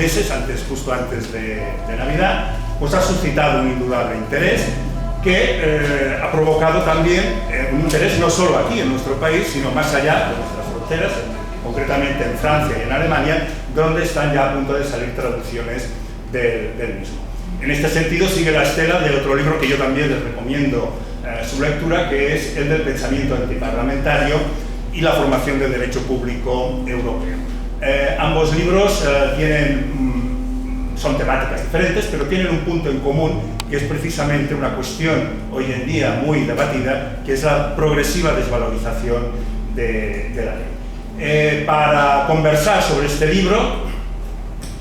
meses, justo antes de Navidad, pues ha suscitado un indudable interés que ha provocado también un interés no solo aquí en nuestro país, sino más allá de nuestras fronteras, concretamente en Francia y en Alemania, donde están ya a punto de salir traducciones del mismo. En este sentido sigue la estela de otro libro que yo también les recomiendo su lectura, que es el del pensamiento antiparlamentario y la formación del derecho público europeo. Ambos libros son temáticas diferentes, pero tienen un punto en común, que es precisamente una cuestión hoy en día muy debatida, que es la progresiva desvalorización de la ley. Para conversar sobre este libro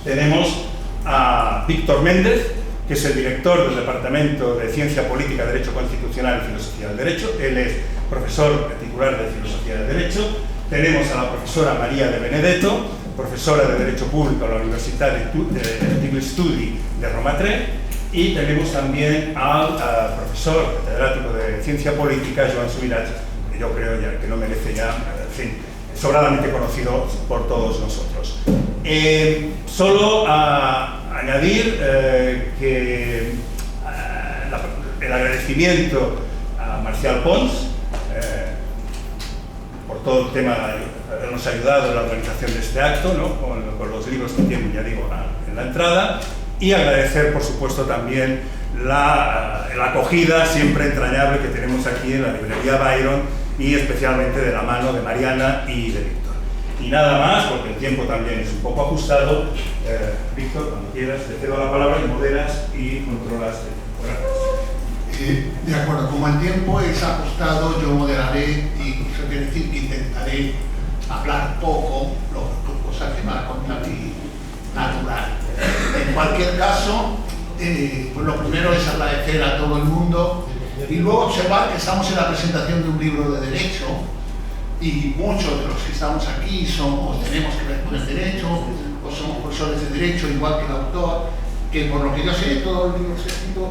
tenemos a Víctor Méndez, que es el director del Departamento de Ciencia Política, Derecho Constitucional y Filosofía del Derecho. Él es profesor titular de Filosofía del Derecho. Tenemos a la profesora María de Benedetto, profesora de Derecho Público a la Universidad de Studi de Roma III, y tenemos también al profesor catedrático de Ciencia Política, Joan Subirats, que yo creo ya que no merece ya, en fin, sobradamente conocido por todos nosotros. Solo añadir que el agradecimiento a Marcial Pons por todo el tema de habernos ayudado en la organización de este acto, ¿no? con los libros que tienen, ya digo, en la entrada, y agradecer, por supuesto, también la acogida siempre entrañable que tenemos aquí en la librería Byron, y especialmente de la mano de Mariana y de Víctor. Y nada más, porque el tiempo también es un poco ajustado. Víctor, cuando quieras, te cedo la palabra y moderas y controlas el tiempo. Gracias. De acuerdo, como el tiempo es ajustado, yo moderaré, y eso quiere decir que intentaré hablar poco, cosa que para contar y natural. En cualquier caso, pues lo primero es agradecer a todo el mundo y luego observar que estamos en la presentación de un libro de derecho, y muchos de los que estamos aquí tenemos que ver con el derecho, o somos profesores de derecho, igual que el autor, que por lo que yo sé, todos los libros escritos,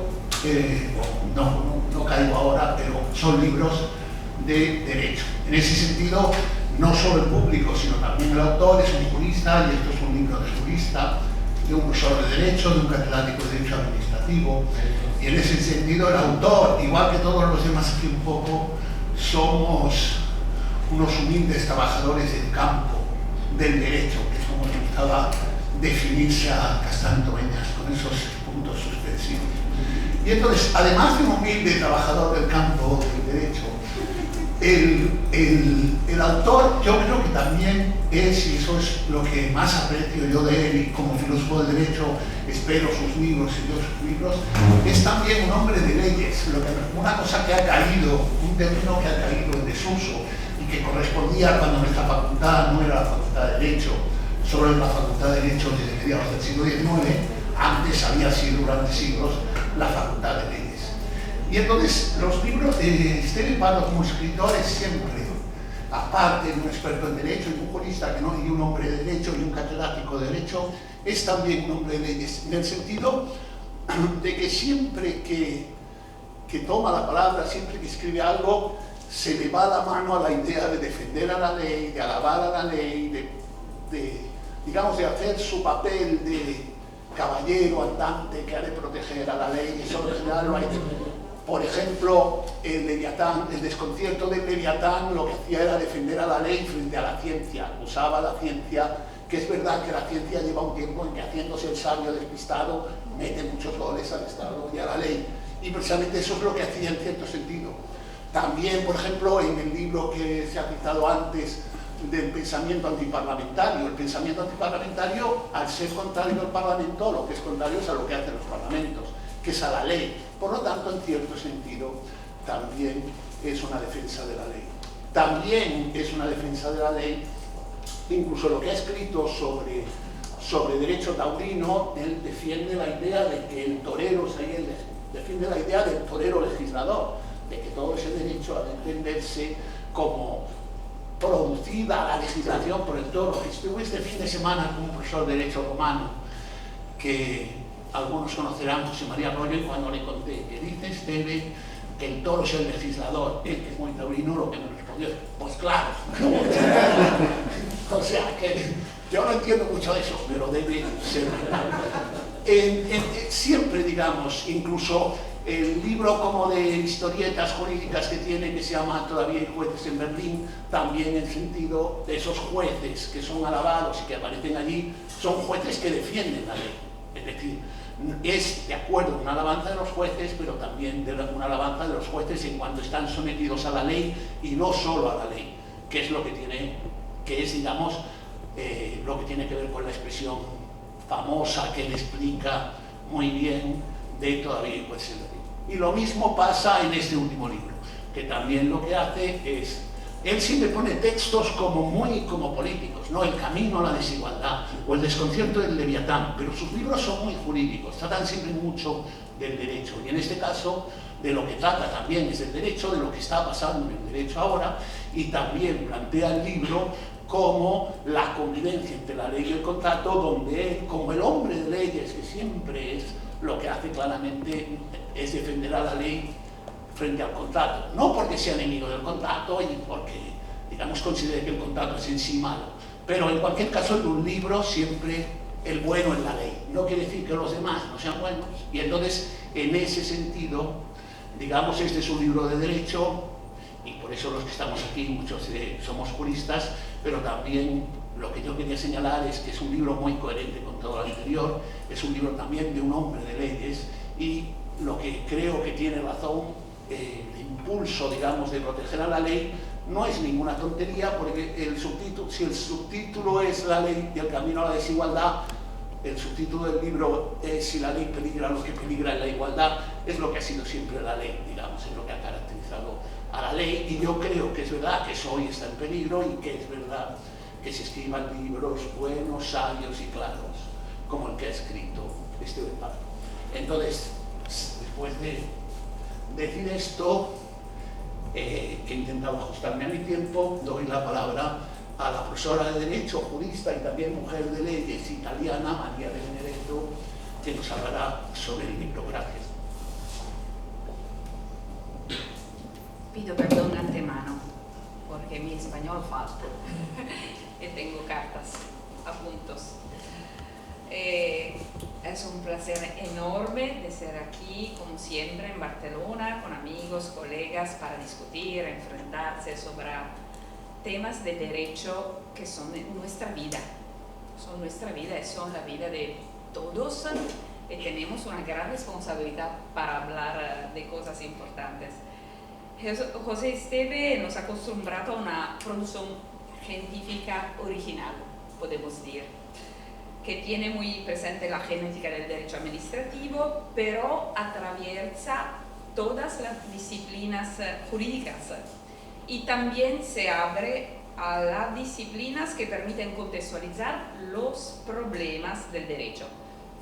no caigo ahora, pero son libros de derecho. En ese sentido, no solo el público, sino también el autor es un jurista, y esto es un libro de jurista, de un profesor de derecho, de un catedrático de derecho administrativo, y en ese sentido el autor, igual que todos los demás aquí un poco, somos unos humildes trabajadores del campo del derecho, que es como le gustaba definirse a Castantoveñas, con esos puntos suspensivos. Y entonces, además de un humilde trabajador del campo del derecho, el autor, yo creo que también es, y eso es lo que más aprecio yo de él, y como filósofo del derecho espero sus libros y yo sus libros, es también un hombre de leyes, una cosa que ha caído, un término que ha caído en desuso, que correspondía cuando nuestra facultad no era la facultad de Derecho, solo era la facultad de Derecho desde mediados del siglo XIX, antes había sido durante siglos la facultad de Leyes. Y entonces los libros de Esteve Pardo como escritor es siempre, aparte de un experto en Derecho y un jurista y un hombre de Derecho y un catedrático de Derecho, es también un hombre de leyes, en el sentido de que siempre que toma la palabra, siempre que escribe algo, se le va la mano a la idea de defender a la ley, de alabar a la ley, digamos, de hacer su papel de caballero andante que ha de proteger a la ley. Eso en general lo ha hecho. Por ejemplo, el desconcierto del Leviatán lo que hacía era defender a la ley frente a la ciencia. Usaba la ciencia, que es verdad que la ciencia lleva un tiempo en que, haciéndose el sabio despistado, mete muchos goles al Estado y a la ley. Y precisamente eso es lo que hacía en cierto sentido. También, por ejemplo, en el libro que se ha citado antes del pensamiento antiparlamentario. El pensamiento antiparlamentario, al ser contrario al Parlamento, lo que es contrario es a lo que hacen los parlamentos, que es a la ley. Por lo tanto, en cierto sentido, también es una defensa de la ley. También es una defensa de la ley, incluso lo que ha escrito sobre derecho taurino. Él defiende la idea de que el torero, defiende la idea del torero legislador, de que todo ese derecho ha de entenderse como producida la legislación por el toro. Estuve este fin de semana con un profesor de derecho romano que algunos conocerán, José María Arroyo, y cuando le conté que dice Esteve que el toro es el legislador, él que es muy taurino, lo que me respondió, pues claro. O sea, que Yo no entiendo mucho de eso, pero debe ser verdad. Siempre, digamos, incluso el libro como de historietas jurídicas que tiene, que se llama Todavía hay jueces en Berlín, también en el sentido de esos jueces que son alabados y que aparecen allí, son jueces que defienden la ley. Es decir, es de acuerdo una alabanza de los jueces, pero también una alabanza de los jueces en cuanto están sometidos a la ley y no solo a la ley, que es lo que tiene, que es, digamos, lo que tiene que ver con la expresión famosa que él explica muy bien de Todavía hay jueces en Berlín. Y lo mismo pasa en este último libro, que también lo que hace es, él siempre pone textos como políticos, ¿no? El camino a la desigualdad o el desconcierto del Leviatán, pero sus libros son muy jurídicos, tratan siempre mucho del derecho, y en este caso de lo que trata también es del derecho, de lo que está pasando en el derecho ahora, y también plantea el libro como la convivencia entre la ley y el contrato, donde él, como el hombre de leyes que siempre es, lo que hace claramente es defender a la ley frente al contrato, no porque sea enemigo del contrato y porque, digamos, considere que el contrato es en sí malo, pero en cualquier caso en un libro siempre el bueno es la ley, no quiere decir que los demás no sean buenos, y entonces en ese sentido, digamos, este es un libro de derecho, y por eso los que estamos aquí muchos somos juristas, pero también lo que yo quería señalar es que es un libro muy coherente con todo lo anterior, es un libro también de un hombre de leyes, y lo que creo que tiene razón, el impulso, digamos, de proteger a la ley, no es ninguna tontería, porque si el subtítulo es la ley y el camino a la desigualdad, el subtítulo del libro es si la ley peligra, lo que peligra es la igualdad, es lo que ha sido siempre la ley, digamos, es lo que ha caracterizado a la ley, y yo creo que es verdad que eso hoy está en peligro y que es verdad que se escriban libros buenos, sabios y claros, como el que ha escrito este Pablo. Entonces, después de decir esto, he intentado ajustarme a mi tiempo, doy la palabra a la profesora de Derecho, jurista y también mujer de leyes italiana, María de Benedetto, que nos hablará sobre el libro. Gracias. Pido perdón de antemano, porque mi español falta y tengo cartas, apuntos. Es un placer enorme de ser aquí, como siempre, en Barcelona, con amigos, colegas, para discutir, enfrentarse sobre temas de derecho que son nuestra vida. Son nuestra vida y son la vida de todos, y tenemos una gran responsabilidad para hablar de cosas importantes. José Esteve nos ha acostumbrado a una producción científica original, podemos decir, que tiene muy presente la genética del derecho administrativo, pero atraviesa todas las disciplinas jurídicas y también se abre a las disciplinas que permiten contextualizar los problemas del derecho: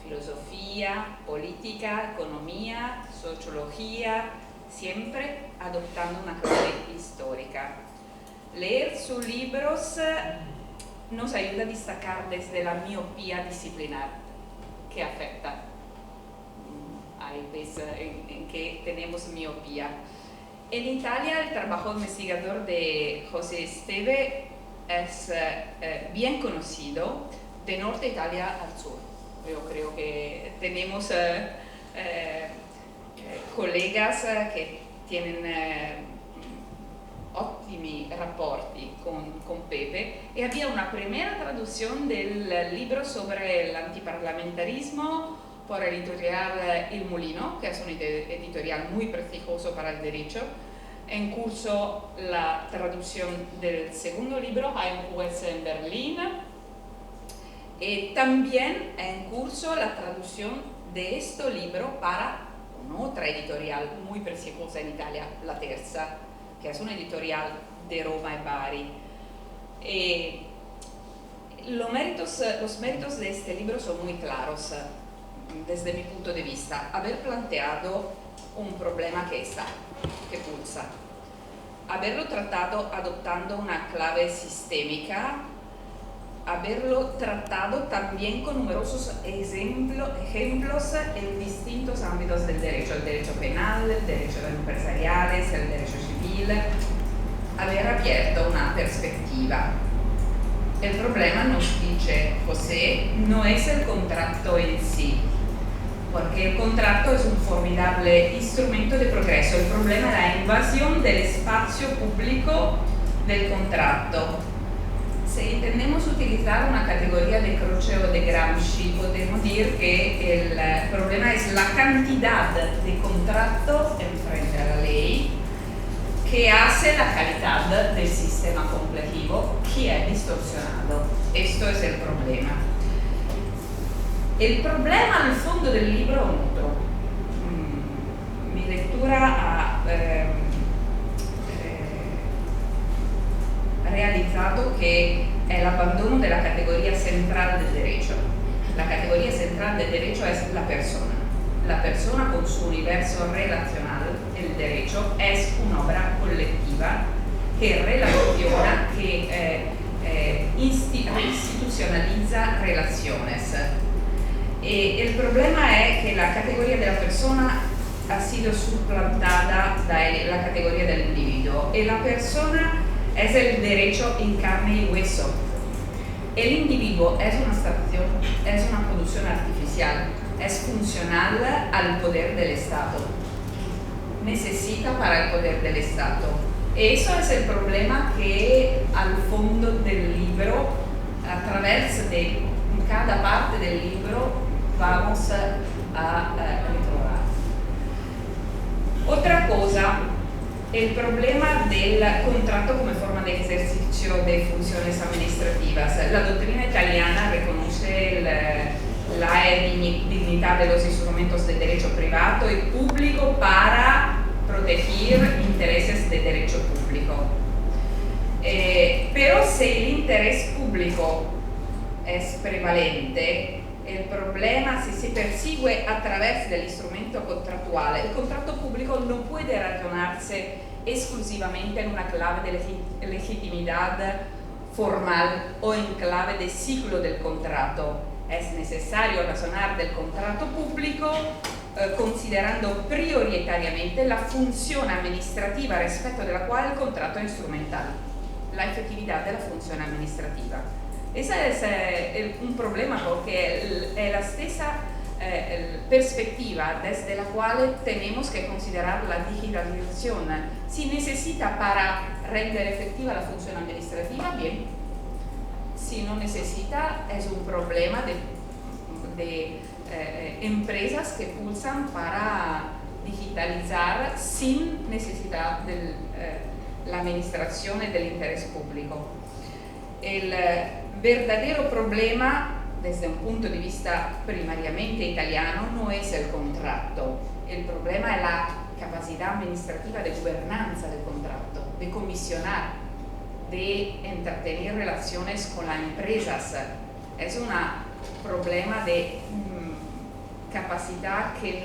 filosofía, política, economía, sociología, siempre adoptando una clave histórica. Leer sus libros nos ayuda a destacar desde la miopía disciplinar que afecta. Hay veces en que tenemos miopía. En Italia, el trabajo investigador de José Esteve es bien conocido, de Norte Italia al sur. Yo creo que tenemos colegas que tienen ottimi rapporti con Pepe, y había una primera traducción del libro sobre el antiparlamentarismo por el editorial Il Mulino, que es un editorial muy prestigioso para el derecho. En curso la traducción del segundo libro, Hay un juez en Berlín, y también en curso la traducción de este libro para otra editorial muy prestigiosa en Italia, La Terza, que es una editorial de Roma y Bari. Los méritos de este libro son muy claros desde mi punto de vista. Haber planteado un problema que pulsa, haberlo tratado adoptando una clave sistémica, haberlo tratado también con numerosos ejemplos en distintos ámbitos del derecho: el derecho penal, el derecho empresariales, el derecho civil, haber abierto una perspectiva. El problema, nos dice José, no es el contrato en sí, porque el contrato es un formidable instrumento de progreso. El problema es la invasión del espacio público del contrato. Si intendemos utilizar una categoría de Croce o de Gramsci, podemos decir que el problema es la cantidad de contrato en frente a la ley que hace la calidad del sistema completivo, que es distorsionado. Esto es el problema. El problema al fondo del libro es otro. Mi lectura ha realizzato che è l'abbandono della categoria central del derecho. La categoría central del derecho es la persona. La persona con su universo relacional, el derecho, es un'opera colectiva che relaciona, che institucionaliza relaciones. Y el problema es que la categoría de la persona ha sido suplantada dalla categoría del individuo, y la persona es el derecho en carne y hueso. El individuo es una abstracción, es una producción artificial, es funcional al poder del Estado, necesita para el poder del Estado. Eso es el problema que al fondo del libro, a través de cada parte del libro, vamos a retrobar. Otra cosa, el problema del contrato como forma de ejercicio de funciones administrativas. La doctrina italiana reconoce la dignidad de los instrumentos de derecho privado y público para proteger intereses de derecho público. Pero si el interés público es prevalente, el problema si se persigue a través del instrumento contractual, el contrato público no puede razonarse exclusivamente en una clave de legitimidad formal o en clave de ciclo del contrato. Es necesario razonar del contrato público considerando prioritariamente la función administrativa respecto de la cual el contrato es instrumental, la efectividad de la función administrativa. Ese es un problema porque es la stessa perspectiva desde la cual tenemos que considerar la digitalización. Si necesita para render efectiva la función administrativa, bien. Si no necesita, es un problema de empresas que pulsan para digitalizar sin necesidad de la administración y del interés público. El verdadero problema desde un punto de vista primariamente italiano no es el contrato, el problema es la capacidad administrativa de gobernanza del contrato, de comisionar, de entretener relaciones con las empresas. Es un problema de capacidad que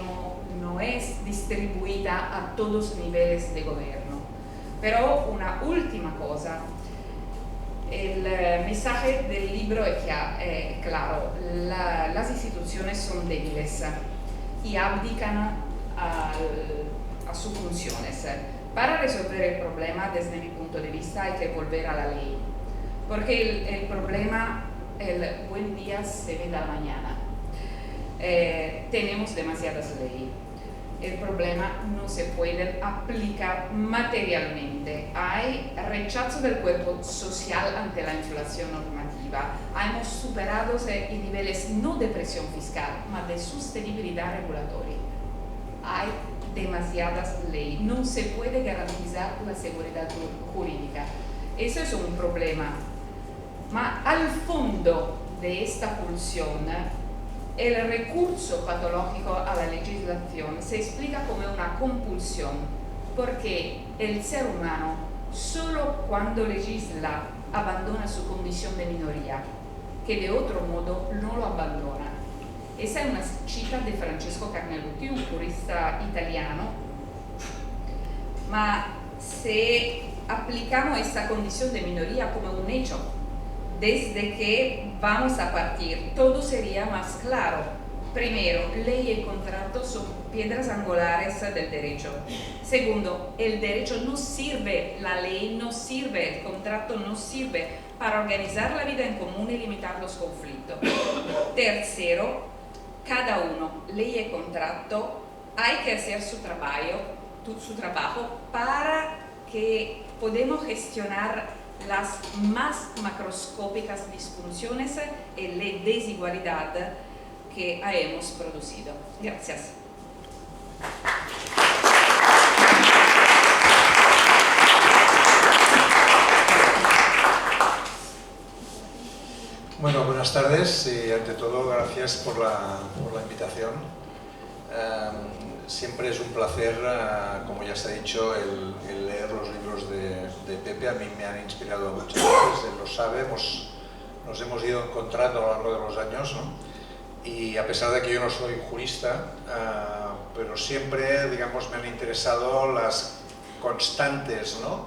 no es distribuida a todos los niveles de gobierno. Pero una última cosa. El mensaje del libro es claro, las instituciones son débiles y abdican a sus funciones. Para resolver el problema, desde mi punto de vista, hay que volver a la ley, porque el problema, el buen día se ve de la mañana. Tenemos demasiadas leyes. El problema no se puede aplicar materialmente. Hay rechazo del cuerpo social ante la inflación normativa. Hemos superado niveles no de presión fiscal, sino de sostenibilidad regulatoria. Hay demasiadas leyes. No se puede garantizar la seguridad jurídica. Eso es un problema. Pero al fondo de esta pulsión, el recurso patológico a la legislación se explica como una compulsión, porque el ser humano, solo cuando legisla, abandona su condición de minoría, que de otro modo no lo abandona. Esa es una cita de Francesco Carnelutti, un jurista italiano. Ma se aplicamos esta condición de minoría como un hecho, desde que vamos a partir, todo sería más claro. Primero, ley y contrato son piedras angulares del derecho. Segundo, el derecho no sirve, la ley no sirve, el contrato no sirve para organizar la vida en común y limitar los conflictos. Tercero, cada uno, ley y contrato, hay que hacer su trabajo para que podamos gestionar las más macroscópicas disfunciones y la desigualdad que hemos producido. Gracias. Bueno, buenas tardes y ante todo gracias por la invitación. Siempre es un placer, como ya se ha dicho, el leer los libros de Pepe. A mí me han inspirado muchas veces, él lo sabe, nos hemos ido encontrando a lo largo de los años, ¿no? Y a pesar de que yo no soy jurista, pero siempre, digamos, me han interesado las constantes, ¿no?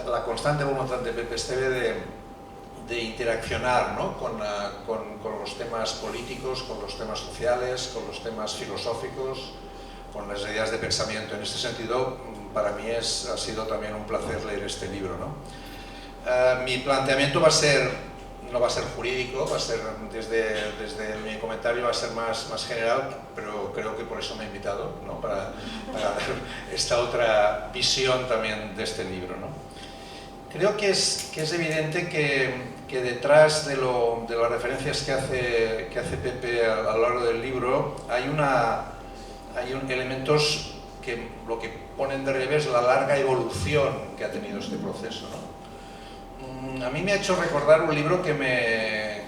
La constante voluntad de Pepe Esteve de interaccionar, ¿no? con los temas políticos, con los temas sociales, con los temas filosóficos, con las ideas de pensamiento. En este sentido, para mí ha sido también un placer leer este libro, ¿no? Mi planteamiento no va a ser jurídico, va a ser desde mi comentario va a ser más general, pero creo que por eso me he invitado, ¿no? para dar esta otra visión también de este libro, ¿no? Creo que es evidente que detrás de las referencias que hace Pepe a lo largo del libro hay elementos que lo que ponen de relieve es la larga evolución que ha tenido este proceso, ¿no? A mí me ha hecho recordar un libro que me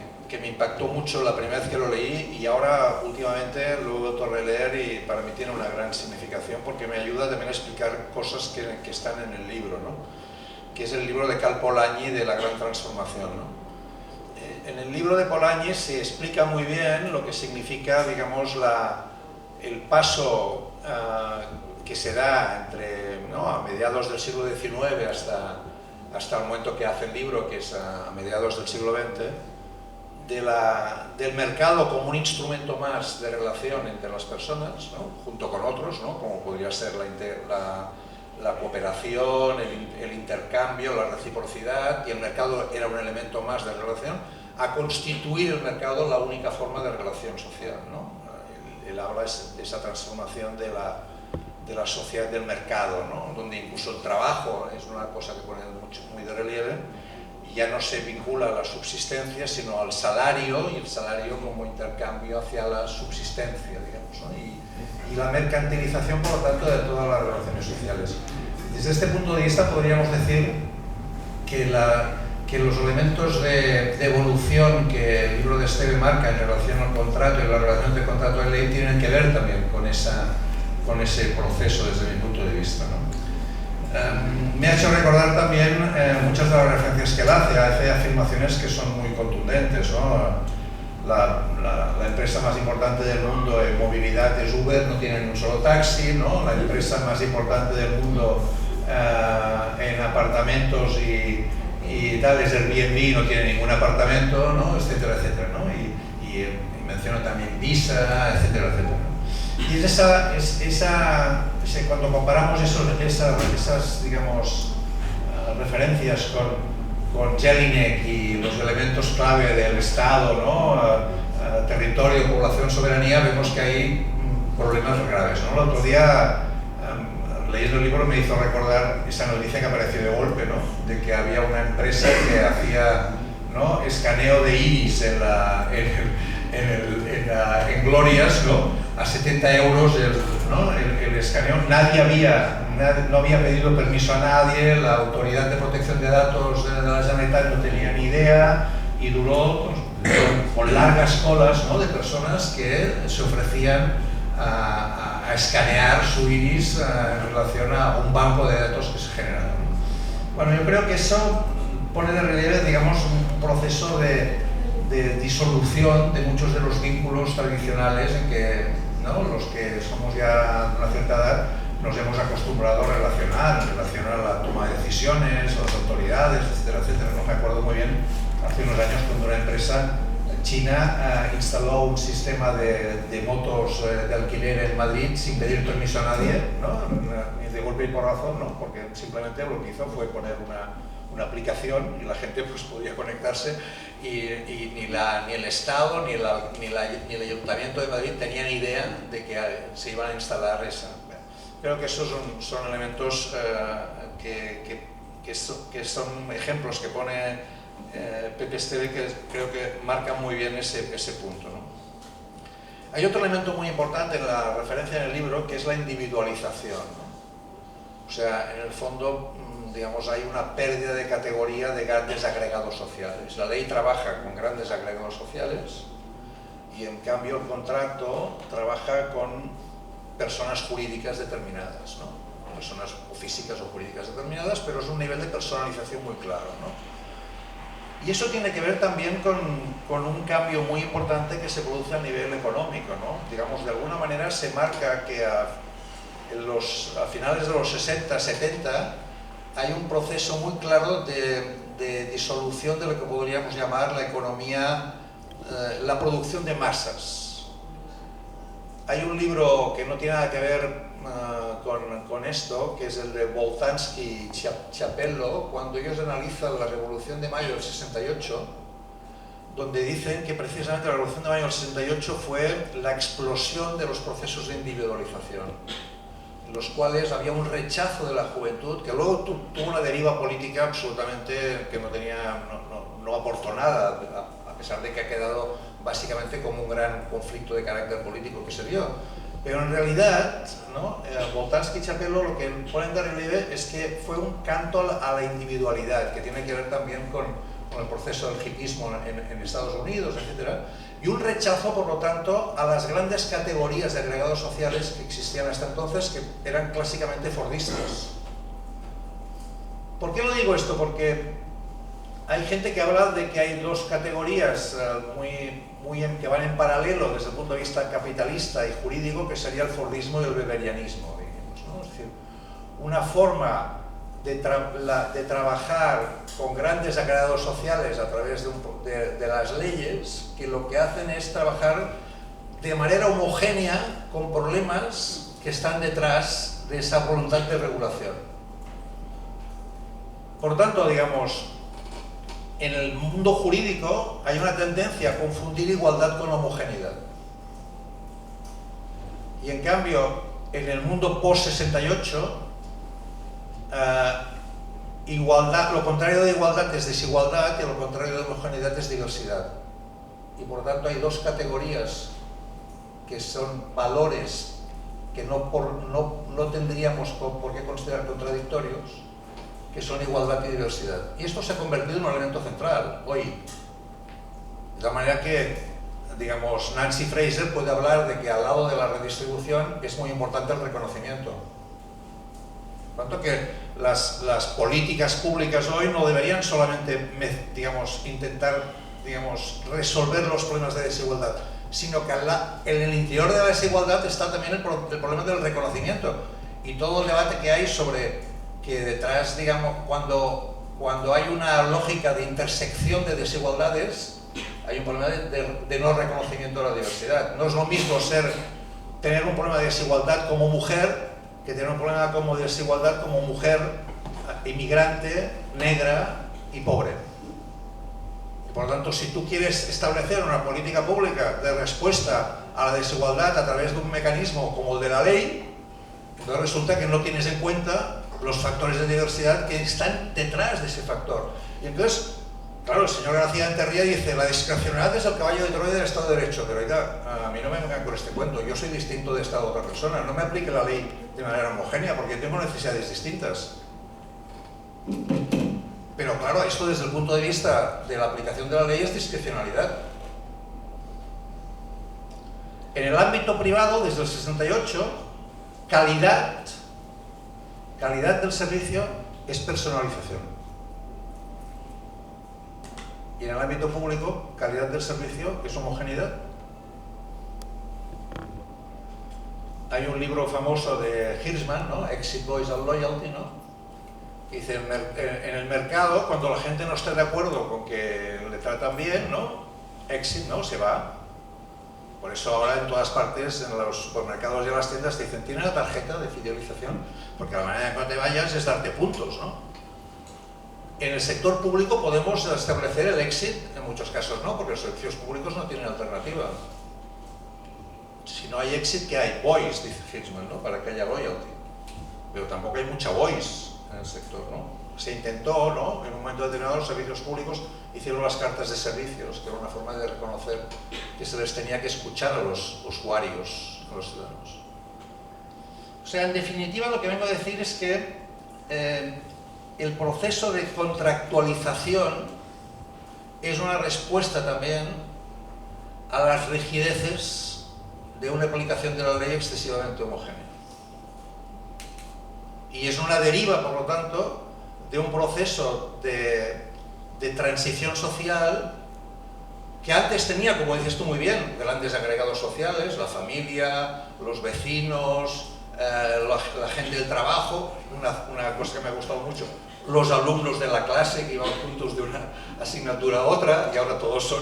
impactó mucho la primera vez que lo leí y ahora últimamente lo he vuelto a releer y para mí tiene una gran significación porque me ayuda también a explicar cosas que están en el libro, ¿no? Que es el libro de Cal Polanyi de la Gran Transformación, ¿no? En el libro de Polanyi se explica muy bien lo que significa, digamos, el paso que se da entre, ¿no? a mediados del siglo XIX hasta el momento que hace el libro, que es a mediados del siglo XX, del mercado como un instrumento más de relación entre las personas, ¿no? junto con otros, ¿no? como podría ser la cooperación, el intercambio, la reciprocidad, y el mercado era un elemento más de relación, a constituir el mercado la única forma de relación social, ¿no? Él habla de esa transformación de la sociedad del mercado, ¿no? Donde incluso el trabajo es una cosa que pone muy de relieve, y ya no se vincula a la subsistencia, sino al salario, y el salario como intercambio hacia la subsistencia, digamos, ¿no? Y la mercantilización, por lo tanto, de todas las relaciones sociales. Desde este punto de vista podríamos decir que los elementos de evolución que el libro de Esteve marca en relación al contrato y la relación de contrato de ley tienen que ver también con ese proceso desde mi punto de vista, ¿no? Me ha hecho recordar también muchas de las referencias que él hace afirmaciones que son muy contundentes, ¿no? La empresa más importante del mundo en movilidad es Uber, no tiene ni un solo taxi, ¿no? La empresa más importante del mundo en apartamentos y tal es Airbnb, no tiene ningún apartamento, ¿no? etcétera, etcétera, ¿no? Y menciona también Visa, etcétera, etcétera, ¿no? Y cuando comparamos esas digamos, referencias con Jelinek y los elementos clave del Estado, ¿no? Territorio, población, soberanía, vemos que hay problemas graves, ¿no? El otro día, leyendo el libro, me hizo recordar esa noticia que apareció de golpe, ¿no? De que había una empresa que hacía, ¿no? escaneo de iris en Glorias, ¿no? A 70 euros el escaneo. No había pedido permiso a nadie, la Autoridad de Protección de Datos de la Generalitat no tenía ni idea y duró con largas colas, ¿no? de personas que se ofrecían a escanear su iris en relación a un banco de datos que se generaba. Bueno, yo creo que eso pone de relieve, digamos, un proceso de disolución de muchos de los vínculos tradicionales en que, ¿no? los que somos ya de una cierta edad nos hemos acostumbrado a relacionar a la toma de decisiones, a las autoridades, etcétera, etcétera. No me acuerdo muy bien, hace unos años cuando una empresa china instaló un sistema de motos de alquiler en Madrid sin pedir permiso a nadie, ¿no? Ni de golpe y porrazo, ¿no? Porque simplemente lo que hizo fue poner una aplicación y la gente pues podía conectarse y ni el Estado ni el Ayuntamiento de Madrid tenían idea de que se iban a instalar esa. Creo que esos son elementos que son ejemplos que pone Pepe Esteve, que creo que marcan muy bien ese punto, ¿no? Hay otro elemento muy importante en la referencia en el libro, que es la individualización, ¿no? O sea, en el fondo, digamos, hay una pérdida de categoría de grandes agregados sociales. La ley trabaja con grandes agregados sociales y en cambio el contrato trabaja con personas jurídicas determinadas, ¿no? Personas físicas o jurídicas determinadas, pero es un nivel de personalización muy claro, ¿no? Y eso tiene que ver también con un cambio muy importante que se produce a nivel económico, ¿no? Digamos, de alguna manera se marca que a finales de los 60, 70, hay un proceso muy claro de disolución de lo que podríamos llamar la economía, la producción de masas. Hay un libro que no tiene nada que ver con esto, que es el de Boltanski y Chiapello, cuando ellos analizan la Revolución de Mayo del 68, donde dicen que precisamente la Revolución de Mayo del 68 fue la explosión de los procesos de individualización, en los cuales había un rechazo de la juventud, que luego tuvo una deriva política absolutamente que no aportó nada, a pesar de que ha quedado básicamente como un gran conflicto de carácter político que se dio. Pero en realidad, ¿no? Boltanski y Chiapello lo que ponen de relieve es que fue un canto a la individualidad, que tiene que ver también con el proceso del hipismo en Estados Unidos, etc. Y un rechazo, por lo tanto, a las grandes categorías de agregados sociales que existían hasta entonces, que eran clásicamente fordistas. ¿Por qué lo digo esto? Porque hay gente que habla de que hay dos categorías que van en paralelo desde el punto de vista capitalista y jurídico, que sería el fordismo y el weberianismo, digamos, ¿no? Es decir, una forma de trabajar con grandes agregados sociales a través de las leyes, que lo que hacen es trabajar de manera homogénea con problemas que están detrás de esa voluntad de regulación. Por tanto, digamos, en el mundo jurídico hay una tendencia a confundir igualdad con homogeneidad. Y en cambio, en el mundo post-68, igualdad, lo contrario de igualdad es desigualdad y lo contrario de homogeneidad es diversidad. Y por tanto hay dos categorías que son valores que no tendríamos por qué considerar contradictorios, que son igualdad y diversidad. Y esto se ha convertido en un elemento central hoy. De tal manera que, digamos, Nancy Fraser puede hablar de que al lado de la redistribución es muy importante el reconocimiento. Por tanto, que las políticas públicas hoy no deberían solamente, digamos, intentar, digamos, resolver los problemas de desigualdad, sino que en el interior de la desigualdad está también el problema del reconocimiento y todo el debate que hay sobre que detrás, digamos, cuando hay una lógica de intersección de desigualdades, hay un problema de no reconocimiento de la diversidad. No es lo mismo tener un problema de desigualdad como mujer que tener un problema de desigualdad como mujer inmigrante, negra y pobre. Y por lo tanto, si tú quieres establecer una política pública de respuesta a la desigualdad a través de un mecanismo como el de la ley, entonces resulta que no tienes en cuenta los factores de diversidad que están detrás de ese factor. Y entonces, claro, el señor García Enterría dice, la discrecionalidad es el caballo de Troya del Estado de Derecho, pero oiga, a mí no me vengan con este cuento, yo soy distinto de esta otra persona, no me aplique la ley de manera homogénea porque tengo necesidades distintas. Pero claro, esto desde el punto de vista de la aplicación de la ley es discrecionalidad. En el ámbito privado, desde el 68, calidad del servicio es personalización. Y en el ámbito público, calidad del servicio es homogeneidad. Hay un libro famoso de Hirschman, ¿no? Exit, Voice and Loyalty, ¿no? Que dice, en el mercado, cuando la gente no esté de acuerdo con que le tratan bien, ¿no? Exit, ¿no? Se va. Por eso ahora en todas partes, en los supermercados y en las tiendas, te dicen, ¿tiene la tarjeta de fidelización? Porque la manera en que no te vayas es darte puntos, ¿no? En el sector público podemos establecer el exit, en muchos casos no, porque los servicios públicos no tienen alternativa. Si no hay exit, ¿qué hay? Voice, dice Hirschman, ¿no? Para que haya loyalty. Pero tampoco hay mucha voice en el sector, ¿no? Se intentó, ¿no? En un momento determinado los servicios públicos hicieron las cartas de servicios, que era una forma de reconocer que se les tenía que escuchar a los usuarios, a los ciudadanos. O sea, en definitiva lo que vengo a decir es que el proceso de contractualización es una respuesta también a las rigideces de una aplicación de la ley excesivamente homogénea. Y es una deriva, por lo tanto, de un proceso de transición social que antes tenía, como dices tú muy bien, grandes agregados sociales, la familia, los vecinos, la gente del trabajo, una cosa que me ha gustado mucho, los alumnos de la clase que iban juntos de una asignatura a otra, y ahora todos son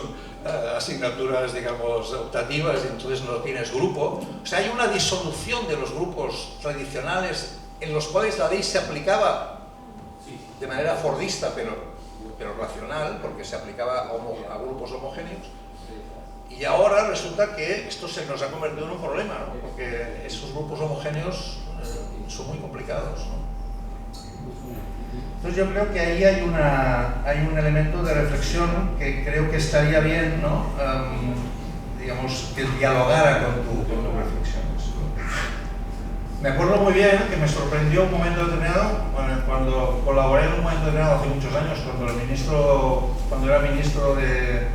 asignaturas, digamos, optativas, y entonces no tienes grupo. O sea, hay una disolución de los grupos tradicionales en los cuales la ley se aplicaba de manera fordista, pero racional, porque se aplicaba a grupos homogéneos. Y ahora resulta que esto se nos ha convertido en un problema, ¿no? Porque esos grupos homogéneos son muy complicados, ¿no? Entonces yo creo que ahí hay un elemento de reflexión que creo que estaría bien, ¿no? Digamos, que dialogara con tus reflexiones. Me acuerdo muy bien que me sorprendió un momento determinado, cuando colaboré en un momento determinado hace muchos años, cuando era ministro de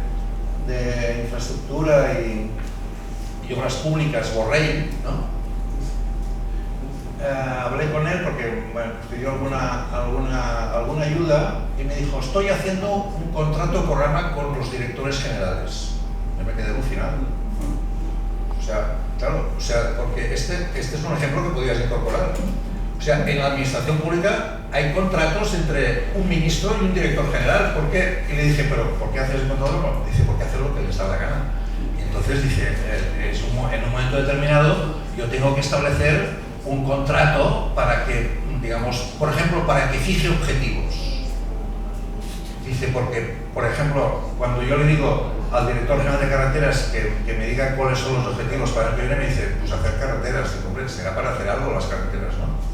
Infraestructura y Obras Públicas, Borrell, ¿no? Hablé con él porque pidió alguna ayuda y me dijo: estoy haciendo un contrato programa con los directores generales. Y me quedé alucinado. O sea, claro, porque este es un ejemplo que podrías incorporar. O sea, en la administración pública hay contratos entre un ministro y un director general. ¿Por qué? Y le dije: ¿pero por qué haces el contrato? Dice: porque hace lo que les da la gana. Y entonces dice: en un momento determinado yo tengo que establecer un contrato para que, digamos, por ejemplo, para que fije objetivos. Dice: porque, por ejemplo, cuando yo le digo al director general de carreteras que me diga cuáles son los objetivos para el que viene, me dice: pues hacer carreteras. Digo: hombre, será para hacer algo las carreteras, ¿no?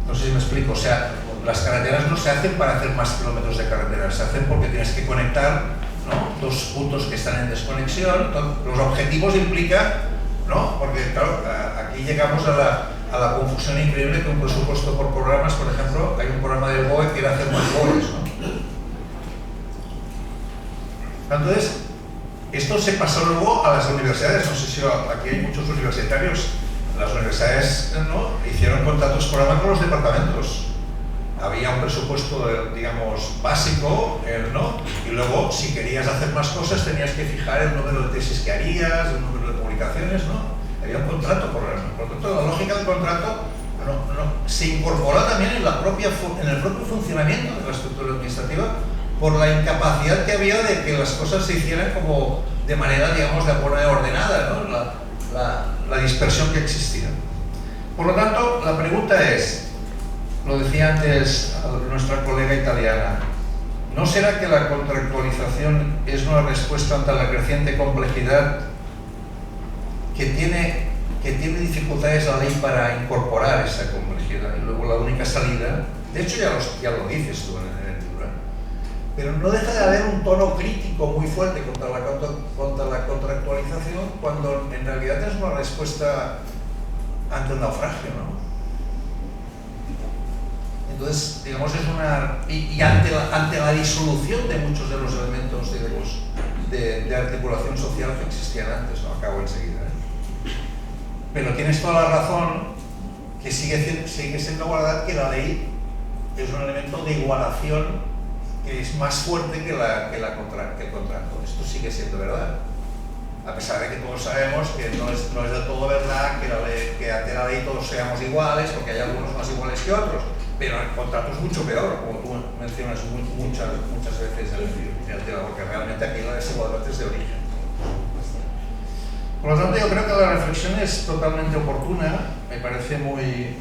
No sé si me explico. O sea, las carreteras no se hacen para hacer más kilómetros de carreteras, se hacen porque tienes que conectar, ¿no?, dos puntos que están en desconexión. Entonces, los objetivos implican, ¿no? Porque, claro, aquí llegamos a la confusión increíble que un presupuesto por programas, por ejemplo, hay un programa del BOE que quiere hacer más BOEs, ¿no? Entonces, esto se pasó luego a las universidades. No sé si aquí hay muchos universitarios. Las universidades, ¿no?, hicieron contratos programa con los departamentos. Había un presupuesto, digamos, básico, ¿no? Y luego, si querías hacer más cosas, tenías que fijar el número de tesis que harías, el número de publicaciones, ¿no? Había un contrato programa. Por lo tanto, la lógica del contrato se incorporó también en el propio funcionamiento de la estructura administrativa, por la incapacidad que había de que las cosas se hicieran como de manera, digamos, de forma ordenada, ¿no? La dispersión que existía. Por lo tanto, la pregunta es, lo decía antes nuestra colega italiana, ¿no será que la contractualización es una respuesta ante la creciente complejidad que tiene dificultades la ley para incorporar esa complejidad? Y luego la única salida, de hecho ya lo dices tú en el libro, pero no deja de haber un tono crítico muy fuerte contra la contractualización, cuando en realidad es una respuesta ante un naufragio, ¿no? Entonces, digamos, es y ante la disolución de muchos de los elementos, digamos, de articulación social que existían antes, ¿no? Acabo enseguida, ¿eh? Pero tienes toda la razón, que sigue siendo verdad que la ley es un elemento de igualación que es más fuerte que el contrato. Esto sigue siendo verdad. A pesar de que todos sabemos que no es del todo verdad que ante la ley todos seamos iguales, porque hay algunos más iguales que otros. Pero el contrato es mucho peor, como tú mencionas muchas veces en el tema, porque realmente aquí la desigualdad es de origen. Por lo tanto, yo creo que la reflexión es totalmente oportuna, me parece muy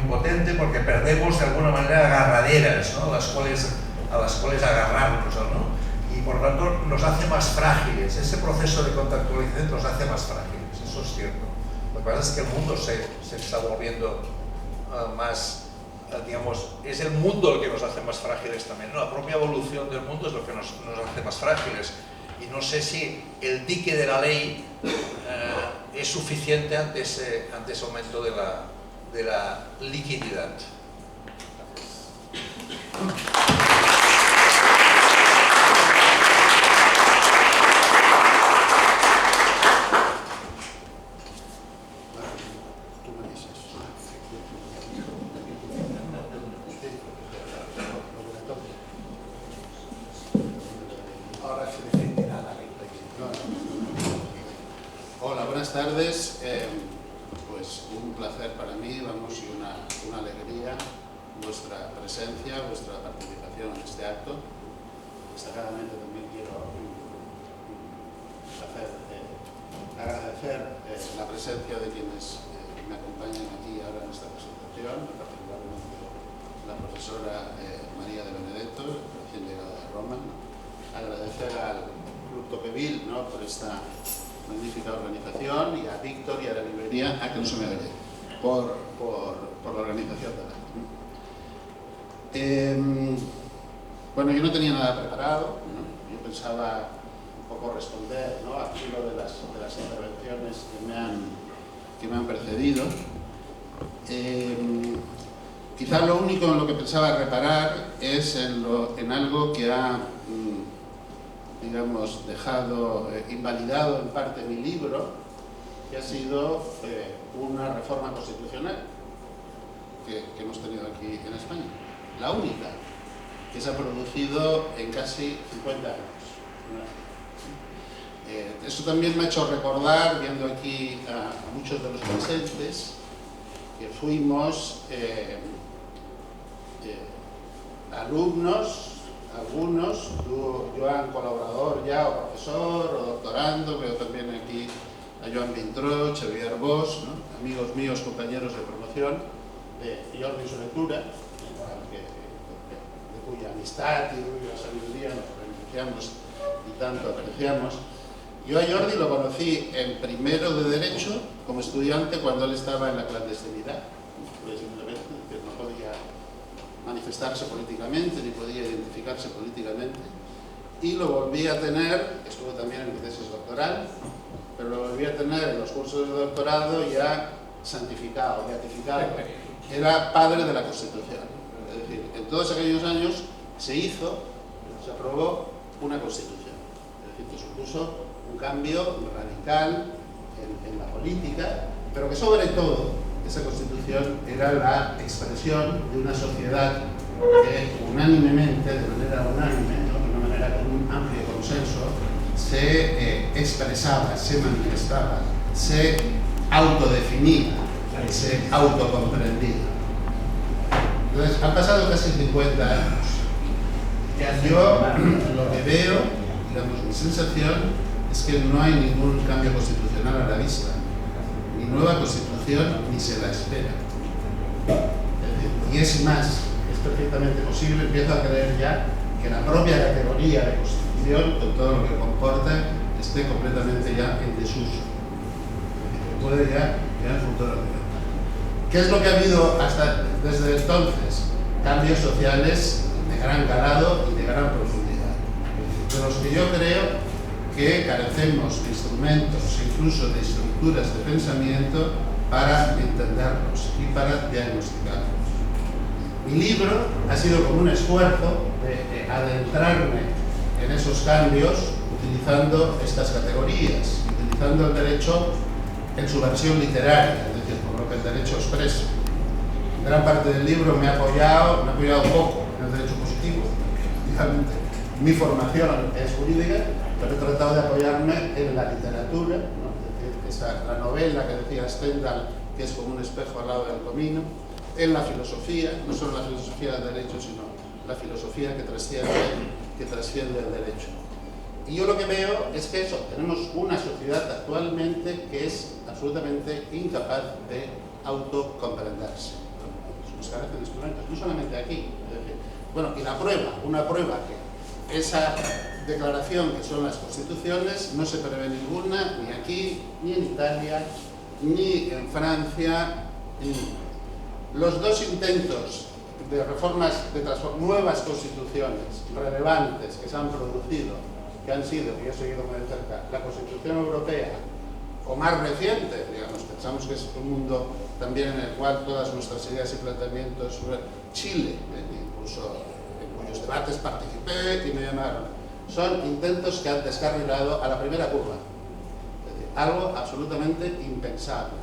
potente, porque perdemos de alguna manera agarraderas, ¿no? a las cuales agarrarnos, ¿no? Y por lo tanto nos hace más frágiles. Ese proceso de contextualización nos hace más frágiles, eso es cierto. Lo que pasa es que el mundo se está volviendo más, digamos, es el mundo el que nos hace más frágiles también, ¿no? La propia evolución del mundo es lo que nos hace más frágiles. Y no sé si el dique de la ley es suficiente ante ese aumento de la liquididad. Hola, buenas tardes. Pues un placer para mí, vamos, y una alegría vuestra presencia, vuestra participación en este acto. Destacadamente también quiero agradecer la presencia de quienes me acompañan aquí ahora en esta presentación, particularmente la profesora María de Benedetto, recién llegada de Roma. Agradecer al Club Tocqueville, ¿no?, por esta magnífica organización, y a Víctor y a la librería, que no se me oye, por la organización del acto. Bueno, yo no tenía nada preparado, ¿no? Yo pensaba un poco responder, ¿no?, al filo de las intervenciones que me han precedido. Quizá lo único en lo que pensaba reparar es en algo que ha, digamos, dejado invalidado en parte mi libro, que ha sido una reforma constitucional que hemos tenido aquí en España. La única que se ha producido en casi 50 años. Eso también me ha hecho recordar, viendo aquí a muchos de los presentes, que fuimos alumnos, algunos, Joan, colaborador ya, o profesor, o doctorando. Veo también aquí a Joan Vintró, Xavier Bosch, ¿no?, amigos míos, compañeros de promoción, de Jordi Soletura, de cuya amistad y cuya sabiduría nos beneficiamos y tanto apreciamos. Yo a Jordi lo conocí en primero de Derecho como estudiante cuando él estaba en la clandestinidad, pues simplemente que no podía manifestarse políticamente ni podía identificarse políticamente, y lo volví a tener, estuvo también en mi tesis doctoral, pero lo volví a tener en los cursos de doctorado ya santificado, beatificado. Era padre de la Constitución. Es decir, en todos aquellos años se aprobó una Constitución, es decir, que supuso un cambio radical en la política, pero que sobre todo esa Constitución era la expresión de una sociedad que unánimemente, de manera unánime, ¿no?, de una manera con un amplio consenso, se expresaba, se manifestaba, se autodefinía, se autocomprendía. Entonces, han pasado casi 50 años. Yo lo que veo, digamos, mi sensación es que no hay ningún cambio constitucional a la vista, ni nueva constitución, ni se la espera. Y es más, es perfectamente posible, empiezo a creer ya, que la propia categoría de constitución, con todo lo que comporta, esté completamente ya en desuso. Que puede ya en el futuro. ¿Qué es lo que ha habido desde entonces? Cambios sociales de gran calado y de gran profundidad, de los que yo creo que carecemos de instrumentos, incluso de estructuras de pensamiento para entenderlos y para diagnosticarlos. Mi libro ha sido como un esfuerzo de adentrarme en esos cambios utilizando estas categorías, utilizando el derecho en su versión literaria, es decir, por lo que el derecho expresa. Gran parte del libro me ha apoyado poco en el derecho positivo, efectivamente. Mi formación es jurídica, pero he tratado de apoyarme en la literatura, ¿no? Es decir, la novela que decía Stendhal, que es como un espejo al lado del camino, en la filosofía, no solo la filosofía del derecho, sino la filosofía que trasciende el derecho. Y yo lo que veo es que eso, tenemos una sociedad actualmente que es absolutamente incapaz de autocomprenderse. Nos carecen instrumentos, no solamente aquí. Bueno, y la prueba, una prueba que esa declaración que son las constituciones no se prevé ninguna, ni aquí, ni en Italia, ni en Francia. Los dos intentos de reformas, de nuevas constituciones relevantes que se han producido, que han sido, que yo he seguido muy de cerca, la Constitución Europea, o más reciente, digamos, pensamos que es un mundo también en el cual todas nuestras ideas y planteamientos sobre Chile, incluso en cuyos debates participé y me llamaron, son intentos que han descarrilado a la primera curva. Es decir, algo absolutamente impensable.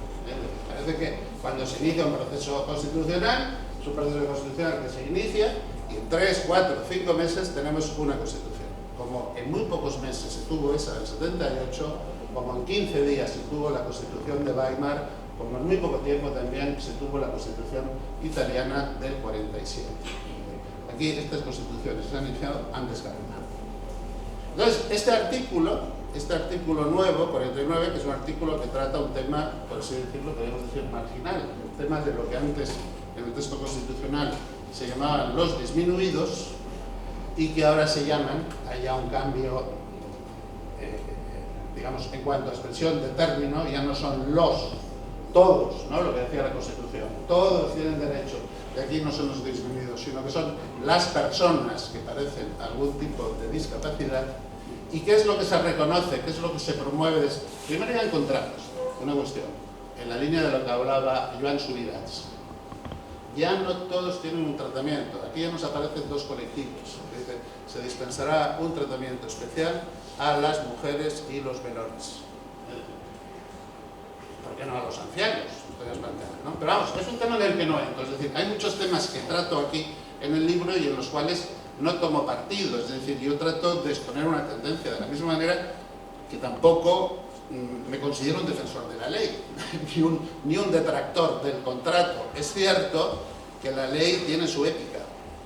Parece que cuando se inicia un proceso constitucional, es un proceso constitucional que se inicia y en 3, 4, 5 meses tenemos una constitución. Como en muy pocos meses se tuvo esa del 78, como en 15 días se tuvo la Constitución de Weimar, como en muy poco tiempo también se tuvo la Constitución italiana del 47. Aquí estas constituciones se han iniciado, han descarrilado. Entonces, este artículo nuevo, 49, que es un artículo que trata un tema, por así decirlo, podemos decir marginal, el tema de lo que antes en el texto constitucional se llamaban los disminuidos y que ahora se llaman, hay ya un cambio, digamos, en cuanto a expresión de término, ya no son los, todos, ¿no? Lo que decía la Constitución, todos tienen derecho, y aquí no son los disminuidos, sino que son las personas que padecen algún tipo de discapacidad. ¿Y qué es lo que se reconoce? ¿Qué es lo que se promueve? Primero ya encontramos una cuestión, en la línea de lo que hablaba Joan Subirats. Ya no todos tienen un tratamiento, aquí ya nos aparecen dos colectivos. Se dispensará un tratamiento especial a las mujeres y los menores. ¿Por qué no a los ancianos? ¿No? Pero vamos, es un tema en el que no entro. Es decir, hay muchos temas que trato aquí en el libro y en los cuales no tomo partido. Es decir, yo trato de exponer una tendencia de la misma manera que tampoco me considero un defensor de la ley, ni un detractor del contrato. Es cierto que la ley tiene su épica.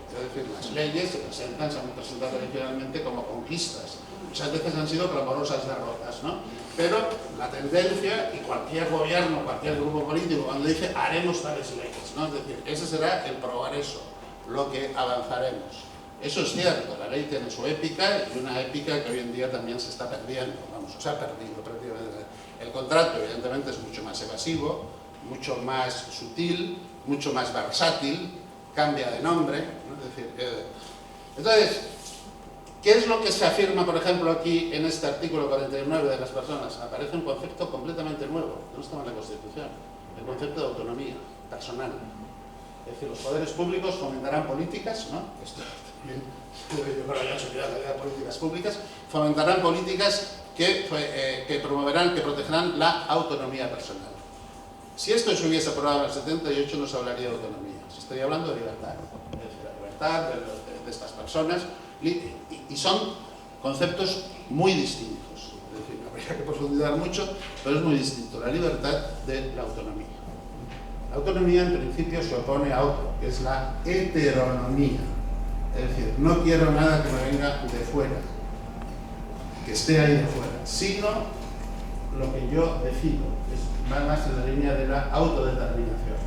Es decir, las leyes se han presentado tradicionalmente como conquistas. Muchas veces han sido clamorosas derrotas, ¿no? Pero la tendencia, y cualquier gobierno, cualquier grupo político, cuando dice haremos tales leyes, ¿no? Es decir, ese será el progreso, lo que avanzaremos. Eso es cierto, la ley tiene su épica y una épica que hoy en día también se está perdiendo, vamos, se ha perdido prácticamente. El contrato, evidentemente, es mucho más evasivo, mucho más sutil, mucho más versátil, cambia de nombre, ¿no? Es decir, entonces, ¿qué es lo que se afirma, por ejemplo, aquí en este artículo 49 de las personas? Aparece un concepto completamente nuevo, que no estaba en la Constitución, el concepto de autonomía personal. Es decir, los poderes públicos fomentarán políticas, ¿no? Esto también, yo creo que ya se olvidado de políticas públicas, fomentarán políticas que promoverán, que protegerán la autonomía personal. Si esto se hubiese aprobado en el 78, no se hablaría de autonomía, se estaría hablando de libertad, es decir, la libertad de estas personas, y son conceptos muy distintos. Es decir, habría que profundizar mucho, pero es muy distinto la libertad de la autonomía. La autonomía, en principio, se opone a otro, que es la heteronomía. Es decir, no quiero nada que me venga de fuera, que esté ahí de fuera, sino lo que yo decido. Va más en la línea de la autodeterminación.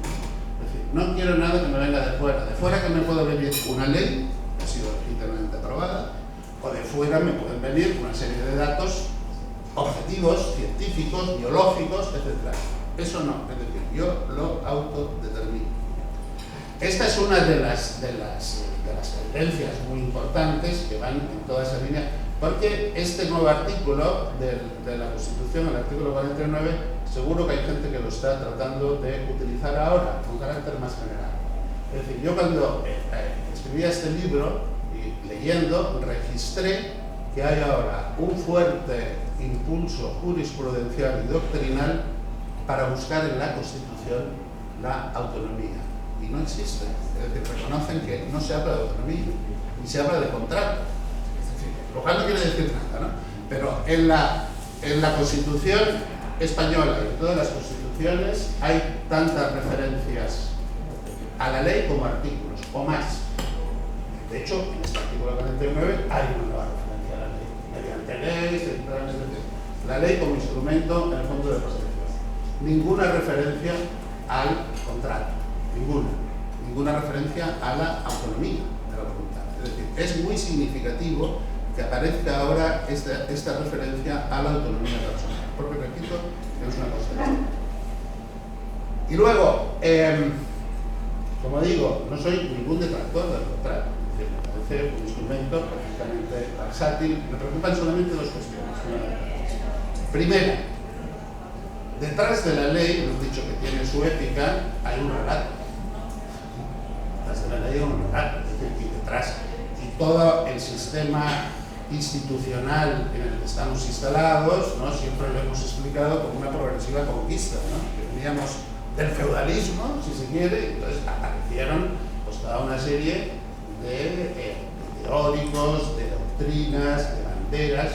Es decir, no quiero nada que me venga de fuera. De fuera que me puede venir una ley, que ha sido legítimamente aprobada, o de fuera me pueden venir una serie de datos objetivos, científicos, biológicos, etc. Eso no, es decir, yo lo autodetermino. Esta es una de las tendencias muy importantes que van en toda esa línea, porque este nuevo artículo de la Constitución, el artículo 49, seguro que hay gente que lo está tratando de utilizar ahora con carácter más general. Es decir, yo cuando escribía este libro y leyendo, registré que hay ahora un fuerte impulso jurisprudencial y doctrinal para buscar en la Constitución la autonomía. Y no existe. Es decir, reconocen que no se habla de autonomía, ni se habla de contrato. Es decir, lo cual no quiere decir nada, ¿no? Pero en la Constitución española y en todas las constituciones hay tantas referencias a la ley como artículos, o más. De hecho, en este artículo 49 hay una nueva referencia a la ley, mediante ley, la ley como instrumento en el fondo de protección. Ninguna referencia al contrato, ninguna referencia a la autonomía de la voluntad. Es decir, es muy significativo que aparezca ahora esta referencia a la autonomía personal, porque repito, es una cosa. Y luego, como digo, no soy ningún detractor del contrato. Me parece un instrumento perfectamente versátil. Me preocupan solamente dos cuestiones. Primera, detrás de la ley, hemos dicho que tiene su ética, hay un relato. Detrás de la ley hay un relato, es decir, y detrás, y todo el sistema institucional en el que estamos instalados, ¿no? Siempre lo hemos explicado como una progresiva conquista, ¿no? Que veníamos del feudalismo, si se quiere, y entonces aparecieron pues, toda una serie de teóricos, de doctrinas, de banderas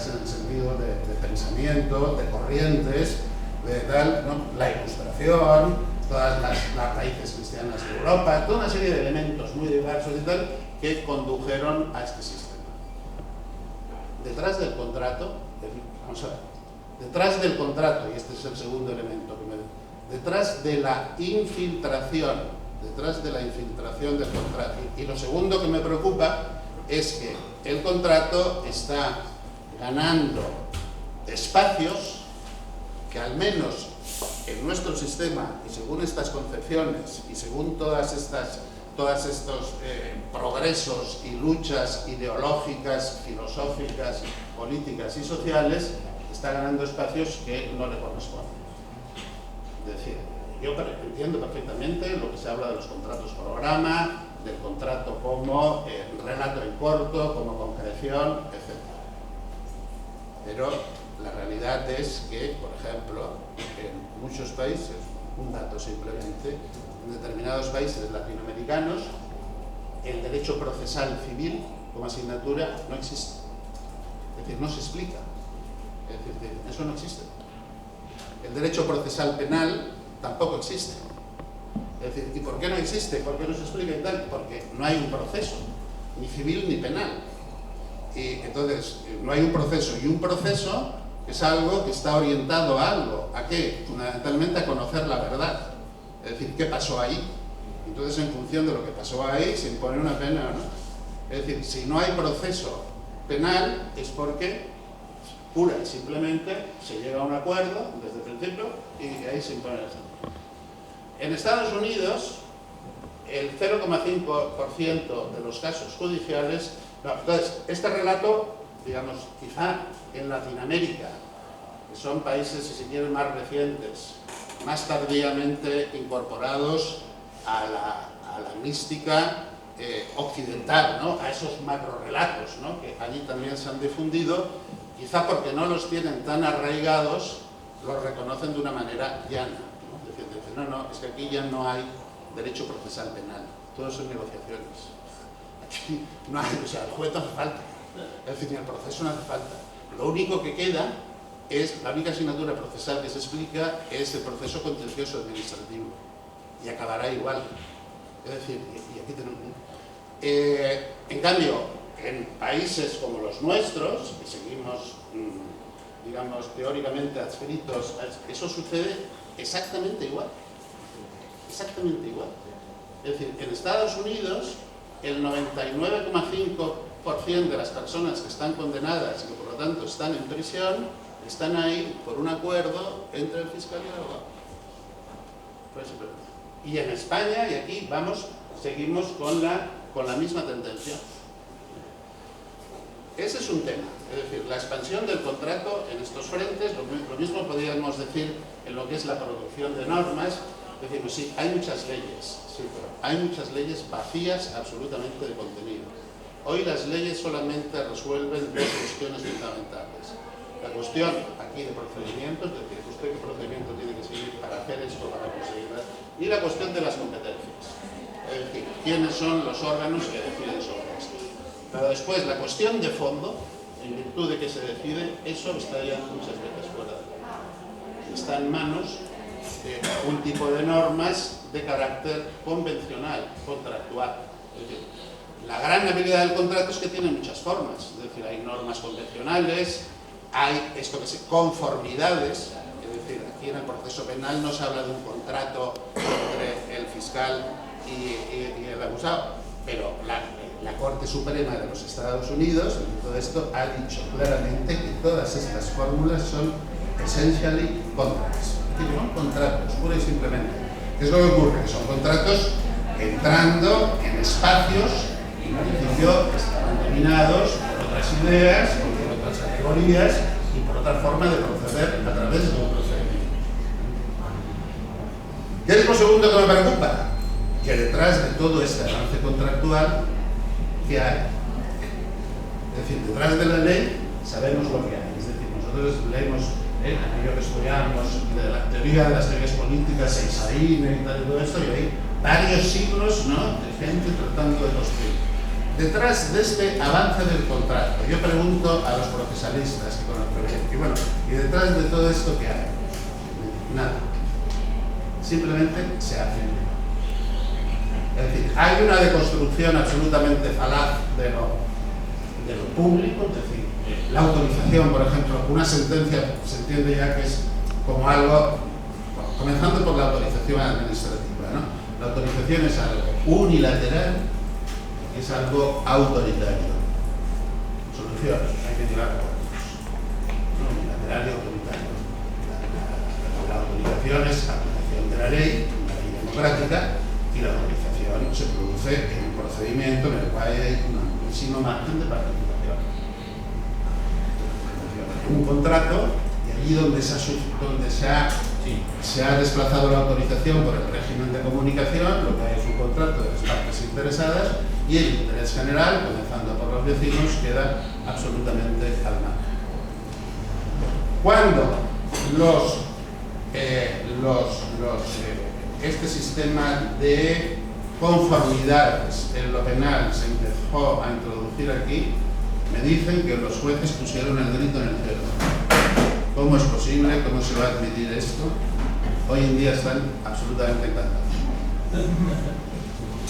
en el sentido de pensamiento, de corrientes, de tal, ¿no? La Ilustración, todas las raíces cristianas de Europa, toda una serie de elementos muy diversos y tal que condujeron a este sistema. Detrás del contrato, vamos a ver, detrás del contrato, y este es el segundo elemento que detrás de la infiltración del contrato, y lo segundo que me preocupa es que el contrato está ganando espacios que al menos en nuestro sistema, y según estas concepciones, y según todos estos progresos y luchas ideológicas, filosóficas, políticas y sociales, está ganando espacios que no le corresponden. Es decir, yo entiendo perfectamente lo que se habla de los contratos programa, del contrato como relato en corto, como concreción, etc. Pero la realidad es que, por ejemplo, en muchos países, un dato simplemente, en determinados países latinoamericanos, el derecho procesal civil como asignatura no existe. Es decir, no se explica. Es decir, eso no existe. El derecho procesal penal tampoco existe. Es decir, ¿y por qué no existe? ¿Por qué no se explica y tal? Porque no hay un proceso, ni civil ni penal. Y entonces, no hay un proceso. Y un proceso es algo que está orientado a algo. ¿A qué? Fundamentalmente a conocer la verdad. Es decir, ¿qué pasó ahí? Entonces, en función de lo que pasó ahí, se impone una pena o no. Es decir, si no hay proceso penal, es porque pura y simplemente se llega a un acuerdo desde el principio y ahí se impone el Estado. En Estados Unidos, el 0,5% de los casos judiciales... No, entonces, este relato, digamos, quizá en Latinoamérica, que son países, si se quieren, más recientes, más tardíamente incorporados a la mística occidental, ¿no? A esos macrorelatos, ¿no? Que allí también se han difundido, quizá porque no los tienen tan arraigados, los reconocen de una manera llana, ¿no? Dicen, no, es que aquí ya no hay derecho procesal penal, todo son negociaciones. Aquí no hay, o sea, el juez no hace falta, es decir, el proceso no hace falta. Lo único que queda es, la única asignatura procesal que se explica es el proceso contencioso administrativo, y acabará igual. Es decir, y aquí tenemos... en cambio, en países como los nuestros, que seguimos, digamos, teóricamente adscritos, eso sucede exactamente igual. Exactamente igual. Es decir, en Estados Unidos, el 99,5% de las personas que están condenadas y que por lo tanto están en prisión, están ahí por un acuerdo entre el fiscal y el abogado. Y en España, y aquí seguimos con la misma tendencia. Ese es un tema, es decir, la expansión del contrato en estos frentes, lo mismo podríamos decir en lo que es la producción de normas. Decimos, sí, hay muchas leyes, sí, pero hay muchas leyes vacías absolutamente de contenido. Hoy las leyes solamente resuelven dos cuestiones fundamentales. La cuestión aquí de procedimientos, es decir, usted qué procedimiento tiene que seguir para hacer esto, para conseguirlo, y la cuestión de las competencias. Es decir, quiénes son los órganos que deciden sobre esto. Pero después, la cuestión de fondo, en virtud de que se decide, eso está ya muchas veces fuera de la ley. Está en manos de un tipo de normas de carácter convencional, contractual. Es decir, La gran habilidad del contrato es que tiene muchas formas, es decir, hay normas convencionales, hay esto que se conformidades, es decir, aquí en el proceso penal no se habla de un contrato entre el fiscal y el acusado, pero la Corte Suprema de los Estados Unidos, en todo esto, ha dicho claramente que todas estas fórmulas son essentially contracts, es decir, son contratos, pura y simplemente. ¿Qué es lo que ocurre? Que son contratos entrando en espacios que en principio estaban dominados por otras ideas, por otras categorías y por otra forma de proceder a través de un procedimiento. ¿Qué es lo segundo que me preocupa? Que detrás de todo este avance contractual, ¿qué hay? Es decir, detrás de la ley sabemos lo que hay. Es decir, nosotros leemos aquello que estudiamos de la teoría de las teorías políticas, Eisaín y todo esto, y hay varios siglos, ¿no?, de gente tratando de construir. Detrás de este avance del contrato, yo pregunto a los procesalistas que conozco bien, y bueno, ¿y detrás de todo esto qué hay? Nada. Simplemente se hace. Es decir, hay una deconstrucción absolutamente falaz de lo público, es decir, la autorización, por ejemplo, una sentencia se entiende ya que es como algo, comenzando por la autorización administrativa, ¿no? La autorización es algo unilateral, es algo autoritario. Solución, hay que llegar a acuerdos. No, unilateral y autoritario. La autorización es aplicación de la ley democrática, y la autorización se produce en un procedimiento en el cual hay un amplísimo margen de participación. Un contrato, y allí donde se ha desplazado la autorización por el régimen de comunicación, lo que hay es un contrato de las partes interesadas, y el interés general, comenzando por los vecinos, queda absolutamente al margen. Cuando este sistema de conformidades en lo penal se empezó a introducir aquí, me dicen que los jueces pusieron el grito en el cielo. ¿Cómo es posible? ¿Cómo se va a admitir esto? Hoy en día están absolutamente encantados.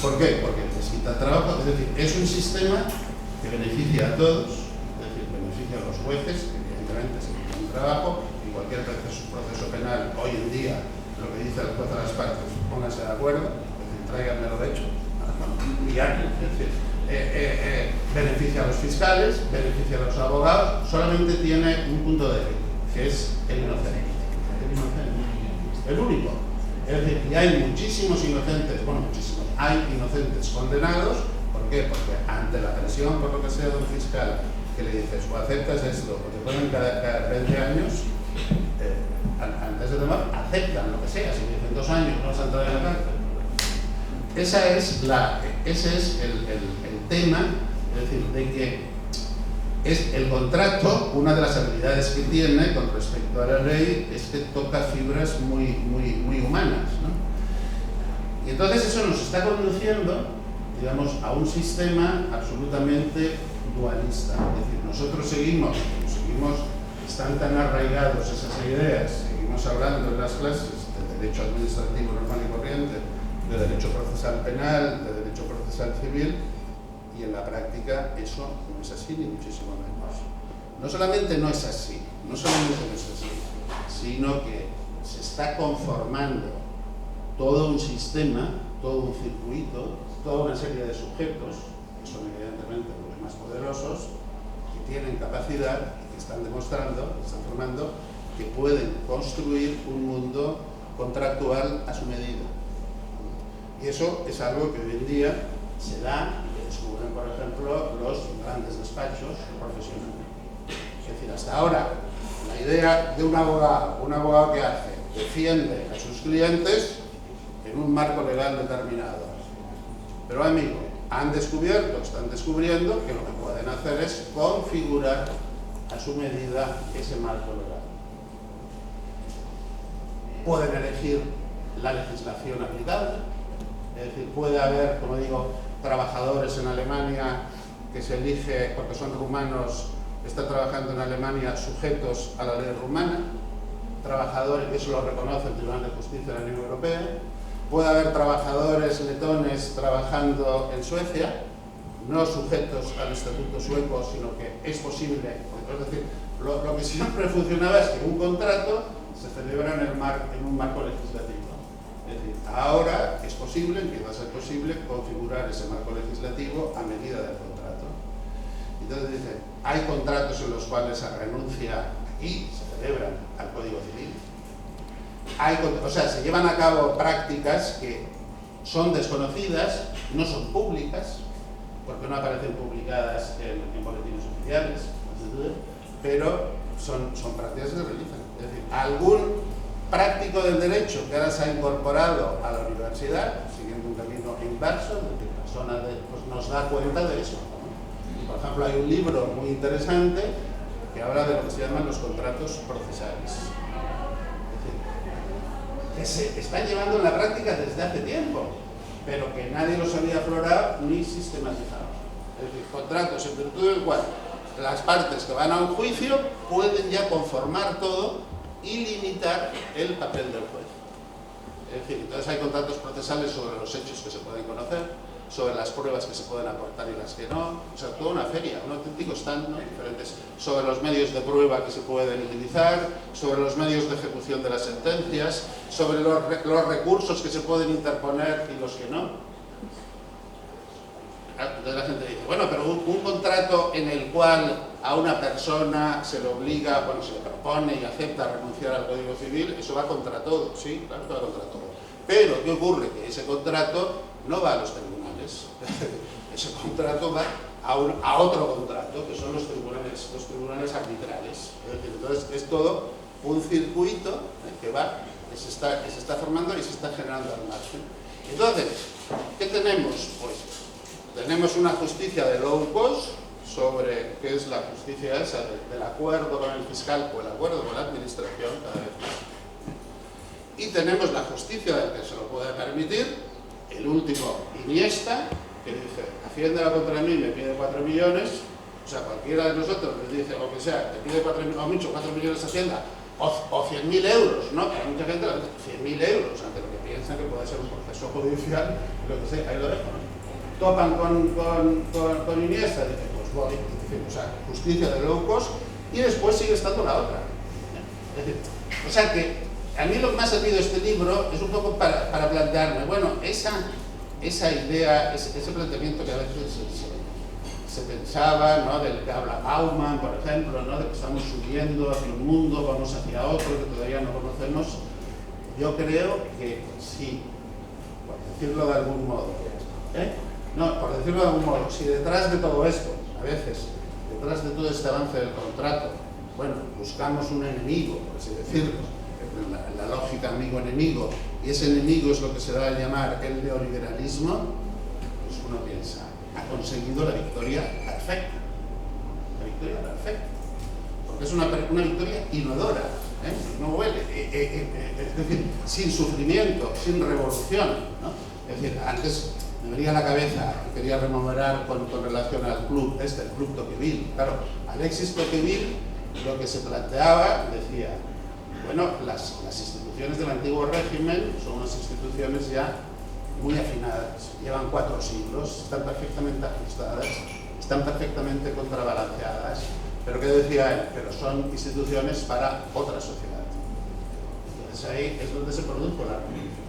¿Por qué? Porque les quita trabajo. Es decir, es un sistema que beneficia a todos, es decir, beneficia a los jueces, que evidentemente se quitan trabajo, y cualquier proceso penal hoy en día, lo que dice el juez a las partes, pónganse de acuerdo, es decir, tráiganmelo de hecho, es decir, beneficia a los fiscales, beneficia a los abogados, solamente tiene un punto débil, que es el inocente. El único. Es decir, y hay muchísimos inocentes, bueno, muchísimos, hay inocentes condenados. ¿Por qué? Porque ante la presión, por lo que sea, de un fiscal que le dices, o aceptas esto, o te ponen cada 20 años, antes de tomar, aceptan lo que sea. Si dicen 2 años, no vas a entrar en la cárcel. Ese es el tema, es decir, de que es el contrato, una de las habilidades que tiene con respecto a la ley es que toca fibras muy humanas, ¿no? Y entonces eso nos está conduciendo, digamos, a un sistema absolutamente dualista. Es decir, nosotros seguimos, están tan arraigados esas ideas, seguimos hablando en las clases de derecho administrativo normal y corriente, de derecho procesal penal, de derecho procesal civil, y en la práctica eso no es así, ni muchísimo menos. No solamente no es así, sino que se está conformando todo un sistema, todo un circuito, toda una serie de sujetos, que son evidentemente los más poderosos, que tienen capacidad y que están demostrando, que están formando, que pueden construir un mundo contractual a su medida. Y eso es algo que hoy en día se da, que descubren, por ejemplo, los grandes despachos profesionales. Es decir, hasta ahora, la idea de un abogado que hace, defiende a sus clientes en un marco legal determinado. Pero, amigo, están descubriendo que lo que pueden hacer es configurar a su medida ese marco legal. Pueden elegir la legislación aplicable. Es decir, puede haber, como digo, trabajadores en Alemania que se elige porque son rumanos, están trabajando en Alemania sujetos a la ley rumana, trabajadores, que eso lo reconoce el Tribunal de Justicia de la Unión Europea. Puede haber trabajadores letones trabajando en Suecia, no sujetos al estatuto sueco, sino que es posible, es decir, lo que siempre funcionaba es que un contrato se celebra en un marco legislativo. Es decir, ahora es posible, empieza a ser posible, configurar ese marco legislativo a medida del contrato. Entonces dicen, hay contratos en los cuales se renuncia y se celebran al Código Civil. O sea, se llevan a cabo prácticas que son desconocidas, no son públicas, porque no aparecen publicadas en boletines oficiales, pero son prácticas que se realizan. Es decir, algún práctico del derecho que ahora se ha incorporado a la universidad, siguiendo un camino inverso, es decir, pues nos da cuenta de eso, ¿no? Por ejemplo, hay un libro muy interesante que habla de lo que se llaman los contratos procesales. Que se están llevando en la práctica desde hace tiempo, pero que nadie los había aflorado ni sistematizado. Es decir, contratos en virtud del cual las partes que van a un juicio pueden ya conformar todo y limitar el papel del juez. Es decir, entonces hay contratos procesales sobre los hechos que se pueden conocer, sobre las pruebas que se pueden aportar y las que no, o sea, toda una feria, un auténtico stand, ¿no? Diferentes, sobre los medios de prueba que se pueden utilizar, sobre los medios de ejecución de las sentencias, sobre los recursos que se pueden interponer y los que no. Entonces la gente dice, bueno, pero un contrato en el cual a una persona se le obliga, bueno, se le propone y acepta renunciar al Código Civil, eso va contra todo, sí, claro que va contra todo. Pero, ¿qué ocurre? Que ese contrato no va a los tribunales. Ese contrato va a otro contrato, que son los tribunales arbitrales. Entonces, es todo un circuito que va, que se está formando y se está generando al margen. Entonces, ¿qué tenemos? Pues tenemos una justicia de low cost, sobre qué es la justicia esa del acuerdo con el fiscal o el acuerdo con la administración, cada vez más. Y tenemos la justicia del que se lo puede permitir, el último Iniesta, que dice, Hacienda va contra mí, me pide 4 millones, o sea, cualquiera de nosotros les dice, o que sea, te pide 4 millones Hacienda, o 100.000 euros, ¿no? Para mucha gente, 100.000 euros, ante lo que piensan que puede ser un proceso judicial, lo que sea, ahí lo dejo, ¿no? Topan con Iniesta, dice, pues voy, o sea, justicia de low cost, y después sigue estando la otra. Es decir, o sea que a mí lo que me ha servido este libro es un poco para plantearme, bueno, esa idea, ese planteamiento que a veces se pensaba, ¿no? Del que habla Bauman, por ejemplo, ¿no? De que estamos subiendo hacia un mundo, vamos hacia otro que todavía no conocemos. Yo creo que sí, por decirlo de algún modo. No, por decirlo de algún modo, si detrás de todo esto, a veces, detrás de todo este avance del contrato, bueno, buscamos un enemigo, por así decirlo, la lógica amigo-enemigo, y ese enemigo es lo que se da a llamar el neoliberalismo, pues uno piensa, ha conseguido la victoria perfecta. La victoria perfecta. Porque es una victoria inodora, no huele, es decir, sin sufrimiento, sin revolución, ¿no? Es decir, antes me venía a la cabeza, quería rememorar con relación al club, el club Tocqueville. Claro, Alexis Tocqueville lo que se planteaba, decía, bueno, las instituciones del antiguo régimen son unas instituciones ya muy afinadas, llevan 4 siglos, están perfectamente ajustadas, están perfectamente contrabalanceadas, pero ¿qué decía él? Pero son instituciones para otra sociedad. Entonces ahí es donde se produjo la revolución.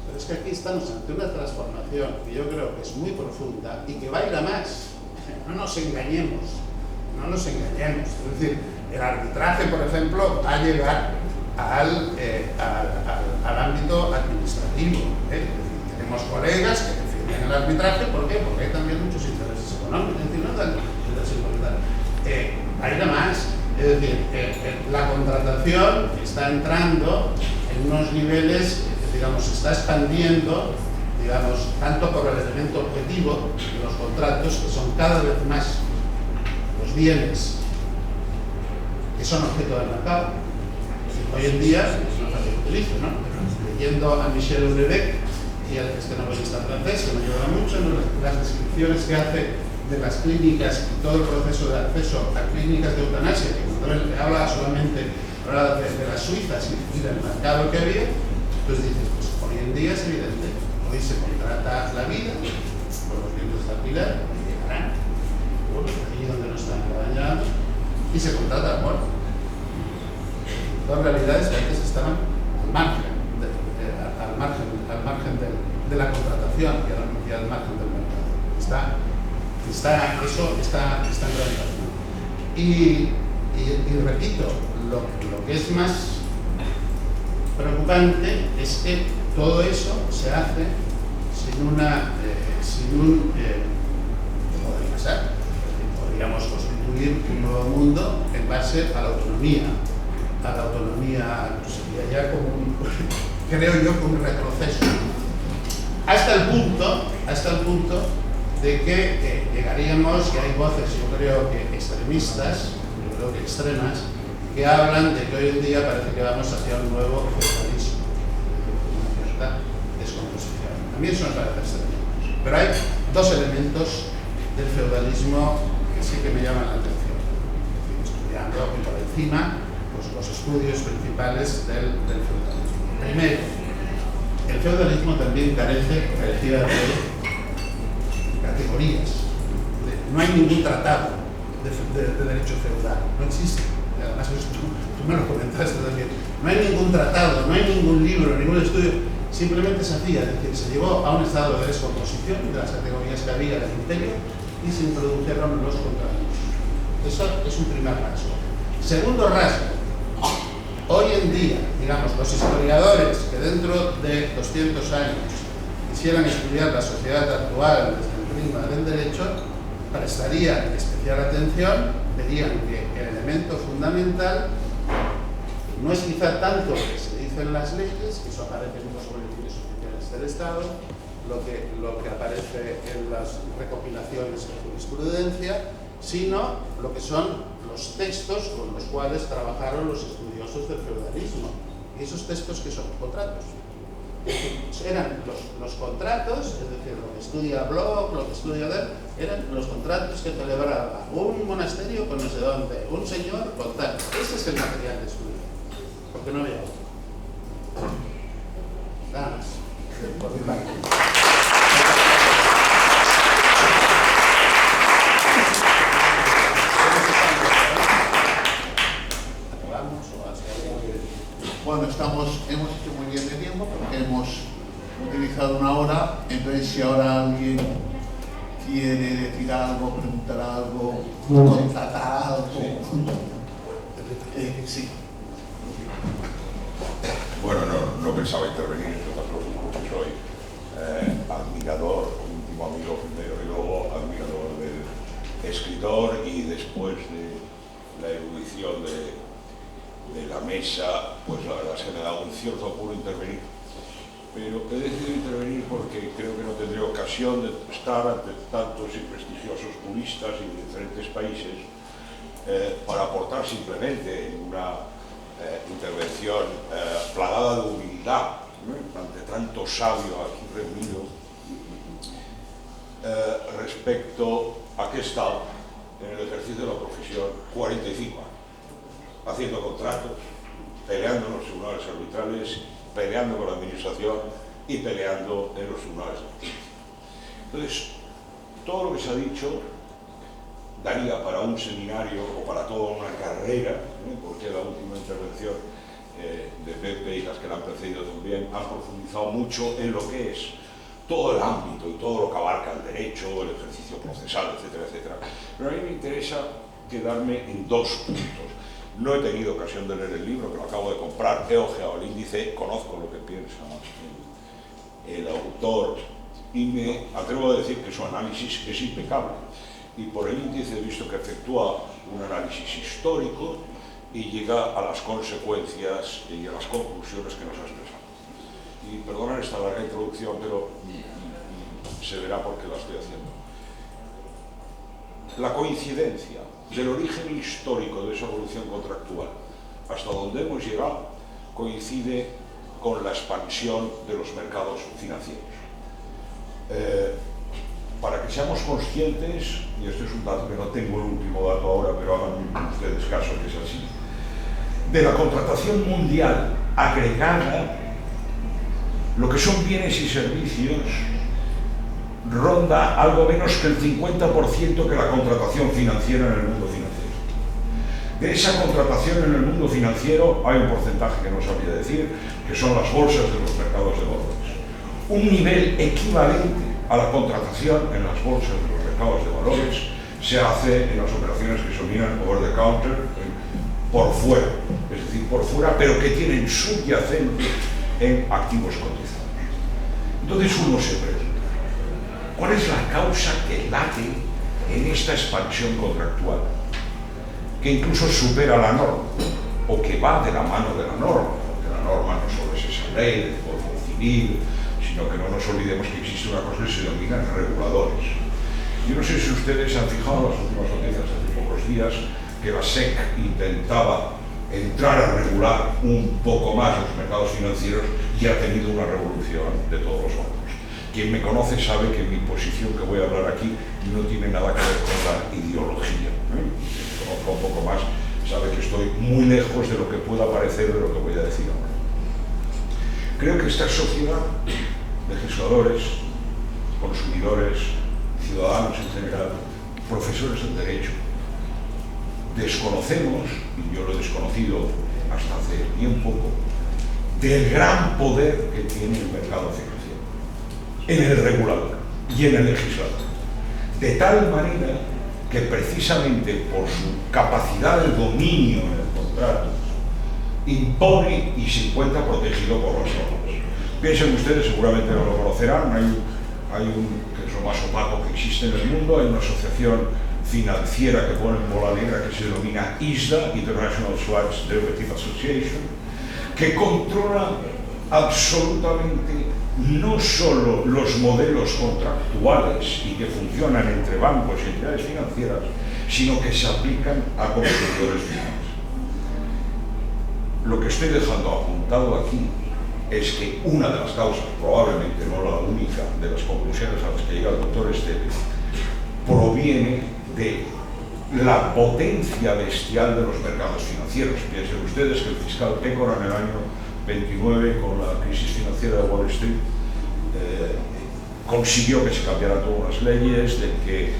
Pero es que aquí estamos ante una transformación que yo creo que es muy profunda y que va a ir a más. No nos engañemos, no nos engañemos. Es decir, el arbitraje, por ejemplo, va a llegar al ámbito administrativo. Es decir, tenemos colegas que defienden el arbitraje, ¿por qué? Porque hay también muchos intereses económicos, es decir, no tan desigualdad. Va a ir a más. Es decir, la contratación está entrando en unos niveles, digamos, se está expandiendo, digamos, tanto por el elemento objetivo de los contratos, que son cada vez más los bienes que son objeto del mercado. Hoy en día, es una frase que utilizo, ¿no? Leyendo a Michel Houellebecq, y este novelista francés, que me ayuda mucho, ¿no? Las descripciones que hace de las clínicas y todo el proceso de acceso a clínicas de eutanasia, que cuando él habla solamente de las suizas y del mercado que había, pues dices, pues hoy en día es evidente, hoy se contrata la vida por los libros de alquiler, allí donde no están dañados, y se contrata a muerte. Las realidades que antes estaban al margen de la contratación y al margen del mercado. Eso está en realidad. Y repito, lo que es más preocupante es que todo eso se hace sin un ¿qué podría pasar? Podríamos constituir un nuevo mundo en base a la autonomía, pues sería ya como creo yo, como un retroceso, hasta el punto de que llegaríamos, que hay voces, yo creo que extremistas, yo creo que extremas, que hablan de que hoy en día parece que vamos hacia un nuevo feudalismo, una cierta descomposición. A mí eso me parece extraño. Pero hay dos elementos del feudalismo que sí que me llaman la atención. Estudiando por encima pues, los estudios principales del feudalismo. Primero, el feudalismo también carecía de categorías. No hay ningún tratado de derecho feudal, no existe. Además, tú me lo comentaste también. No hay ningún tratado, no hay ningún libro, ningún estudio. Simplemente se hacía, es decir, se llegó a un estado de descomposición de las categorías que había del imperio y se introdujeron los contratos. Eso es un primer rasgo. Segundo rasgo, hoy en día, digamos, los historiadores que dentro de 200 años quisieran estudiar la sociedad actual desde el prisma del derecho, prestarían especial atención, verían que el elemento fundamental no es quizá tanto lo que se dice en las leyes, que eso aparece en los boletines oficiales del Estado, lo que aparece en las recopilaciones de jurisprudencia, sino lo que son los textos con los cuales trabajaron los estudiosos del feudalismo. Y esos textos que son contratos. Eran los contratos, es decir, lo que estudia Bloch, lo que estudia Del, eran los contratos que celebraba un monasterio con no sé dónde, un señor con tal. Ese es el material de estudio, porque no había otro. Nada más, por mi parte. Bueno, hemos hecho muy bien de tiempo porque hemos utilizado 1 hora, entonces si ahora alguien quiere decir algo, preguntar algo, contratar algo, sí. Bueno, no pensaba intervenir, entre otras cosas, porque soy admirador, íntimo amigo primero y luego admirador del escritor y después de la erudición de la mesa, pues la verdad es que me da un cierto apuro intervenir. Pero he decidido intervenir porque creo que no tendré ocasión de estar ante tantos y prestigiosos juristas y de diferentes países para aportar simplemente una intervención plagada de humildad, ¿no? Ante tanto sabio aquí reunido respecto a que he estado en el ejercicio de la profesión 45 años. Haciendo contratos, peleando en los tribunales arbitrales, peleando con la administración y peleando en los tribunales de justicia. Entonces, todo lo que se ha dicho daría para un seminario o para toda una carrera, porque la última intervención de Pepe y las que la han precedido también han profundizado mucho en lo que es todo el ámbito y todo lo que abarca el derecho, el ejercicio procesal, etcétera, etcétera. Pero a mí me interesa quedarme en 2 puntos. No he tenido ocasión de leer el libro, que lo acabo de comprar, he ojeado el índice, conozco lo que piensa el autor y me atrevo a decir que su análisis es impecable. Y por el índice he visto que efectúa un análisis histórico y llega a las consecuencias y a las conclusiones que nos ha expresado. Y perdonad esta larga introducción, pero se verá por qué la estoy haciendo. La coincidencia del origen histórico de esa evolución contractual hasta donde hemos llegado coincide con la expansión de los mercados financieros. Para que seamos conscientes, y este es un dato que no tengo el último dato ahora, pero hagan ustedes caso que es así, de la contratación mundial agregada, lo que son bienes y servicios, ronda algo menos que el 50% que la contratación financiera en el mundo financiero. De esa contratación en el mundo financiero hay un porcentaje que no sabría decir, que son las bolsas de los mercados de valores. Un nivel equivalente a la contratación en las bolsas de los mercados de valores se hace en las operaciones que se denominan over the counter, por fuera, es decir, por fuera, pero que tienen subyacente en activos cotizados. Entonces uno se pregunta, ¿cuál es la causa que late en esta expansión contractual? Que incluso supera la norma, o que va de la mano de la norma, porque la norma no solo es esa ley del Código Civil, sino que no nos olvidemos que existe una cosa que se denominan reguladores. Yo no sé si ustedes han fijado en las últimas noticias hace pocos días que la SEC intentaba entrar a regular un poco más los mercados financieros y ha tenido una revolución de todos los bancos. Quien me conoce sabe que mi posición que voy a hablar aquí no tiene nada que ver con la ideología. Quien me conozca un poco más sabe que estoy muy lejos de lo que pueda parecer de lo que voy a decir ahora. Creo que esta sociedad, legisladores, consumidores, ciudadanos en general, profesores en Derecho, desconocemos, y yo lo he desconocido hasta hace bien poco, del gran poder que tiene el mercado financiero en el regulador y en el legislador. De tal manera que precisamente por su capacidad de dominio en el contrato, impone y se encuentra protegido por las normas. Piensen ustedes, seguramente no lo conocerán, hay un que es lo más opaco que existe en el mundo, hay una asociación financiera que pone en bola negra que se denomina ISDA, International Swaps Derivative Association, que controla absolutamente no solo los modelos contractuales y que funcionan entre bancos y entidades financieras, sino que se aplican a consumidores finales. Lo que estoy dejando apuntado aquí es que una de las causas, probablemente no la única, de las conclusiones a las que llega el doctor Esteves, proviene de la potencia bestial de los mercados financieros. Piensen ustedes que el fiscal Pécora en el año 29, con la crisis financiera de Wall Street, consiguió que se cambiaran todas las leyes, de que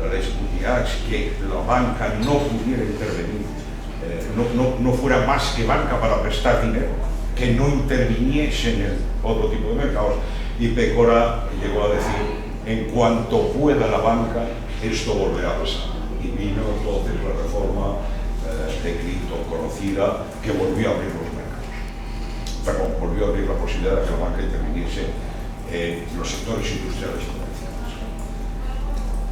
la ley Sputnik, que la banca no pudiera intervenir, no fuera más que banca para prestar dinero, que no interviniese en el otro tipo de mercados. Y Pécora llegó a decir, en cuanto pueda la banca, esto volverá a pasar. Y vino entonces la reforma de crédito conocida, que volvió a abrir los mercados. Perdón, volvió a abrir la posibilidad de que la banca interviniese en los sectores industriales y comerciales.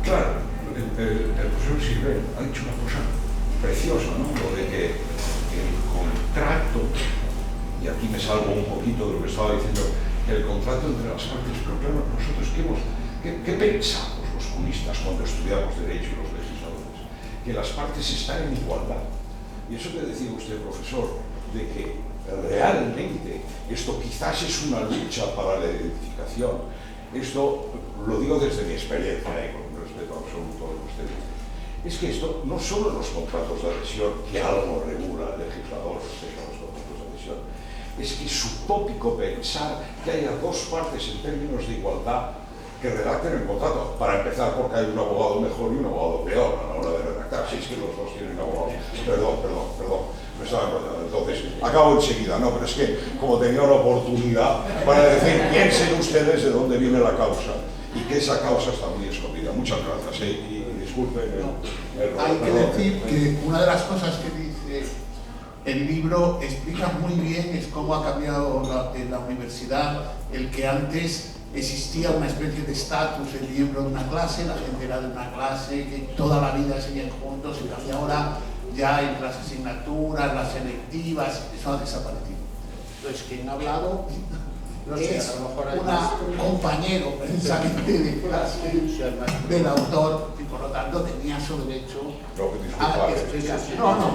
Claro, el profesor Silver ha dicho una cosa preciosa, ¿no? Lo de que el contrato, y aquí me salgo un poquito de lo que estaba diciendo, el contrato entre las partes, pero claro, nosotros ¿qué pensamos los juristas cuando estudiamos Derecho y los legisladores? Que las partes están en igualdad. Y eso que decía usted, profesor, de que realmente esto quizás es una lucha para la identificación. Esto lo digo desde mi experiencia, con respeto absoluto a usted. Es que esto no solo en los contratos de adhesión, que algo regula el legislador respecto a los contratos de adhesión, es que es utópico pensar que haya dos partes en términos de igualdad que redacten el contrato. Para empezar, porque hay un abogado mejor y un abogado peor a la hora de redactar. Si es que los dos tienen abogado. Perdón. Me estaba enrollando. Entonces, acabo enseguida, no, pero es que como tenía una oportunidad para decir, piensen ustedes de dónde viene la causa y que esa causa está muy escondida. Muchas gracias, y disculpen el Hay que decir que una de las cosas que dice el libro explica muy bien es cómo ha cambiado en la universidad, el que antes existía una especie de estatus de miembro de una clase, la gente era de una clase que toda la vida seguían juntos, y ahora ya en las asignaturas, las selectivas, eso ha desaparecido. Entonces, quien ha hablado es un compañero precisamente de clase del autor, y por lo tanto tenía su derecho a expresar. No,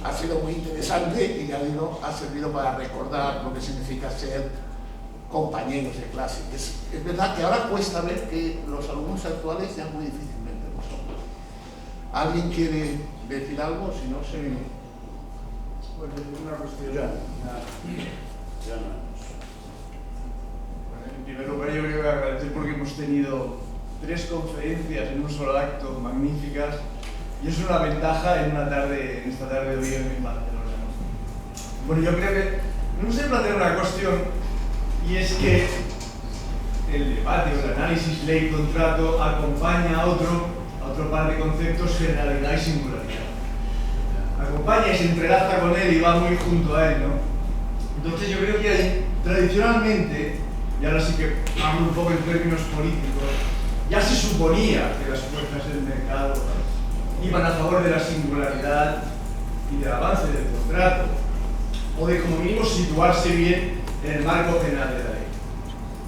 ha sido muy interesante y ya digo, ha servido para recordar lo que significa ser compañeros de clase. Es verdad que ahora cuesta ver que los alumnos actuales ya muy difícilmente lo son. ¿Alguien quiere decir algo? Si no se... Bueno, una cuestión. Ya no. En primer lugar, yo creo que agradecer porque hemos tenido 3 conferencias en un solo acto magníficas, y es una ventaja en esta tarde de hoy en Barcelona, ¿no? Bueno, yo creo que me gustaría plantear una cuestión, y es que el debate o el análisis ley-contrato acompaña a otro par de conceptos, generalidad y singularidad. Acompaña y se entrelaza con él y va muy junto a él, ¿no? Entonces yo creo que tradicionalmente, y ahora sí que hablo un poco en términos políticos, ya se suponía que las fuerzas del mercado iban a favor de la singularidad y del avance del contrato, o de como mínimo situarse bien en el marco general de la ley.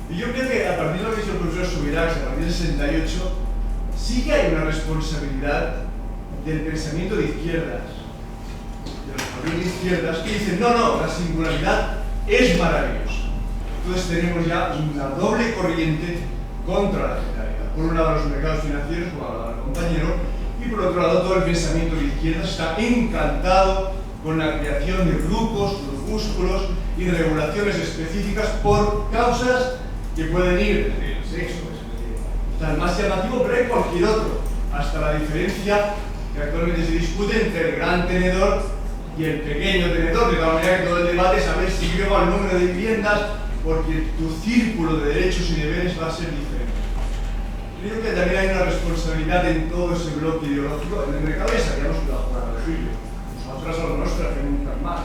Y yo creo que a partir de lo que dice el profesor Subirachs, a partir del 68, sí que hay una responsabilidad del pensamiento de izquierdas, de los partidos de izquierdas, que dicen, no, la singularidad es maravillosa. Entonces tenemos ya una doble corriente contra la generalidad. Por un lado los mercados financieros, como hablaba el compañero, y por otro lado todo el pensamiento de izquierdas está encantado con la creación de grupos, grupúsculos y de regulaciones específicas por causas que pueden ir desde el sexo, hasta el más llamativo, pero hay cualquier otro, hasta la diferencia que actualmente se discute entre el gran tenedor y el pequeño tenedor, de tal manera que todo el debate es saber si llego al número de viviendas, porque tu círculo de derechos y deberes va a ser diferente. Creo que también hay una responsabilidad en todo ese bloque ideológico. En el mercado ya sabíamos que iba a jugar al suyo. Nosotros a lo nuestro hacemos nunca más.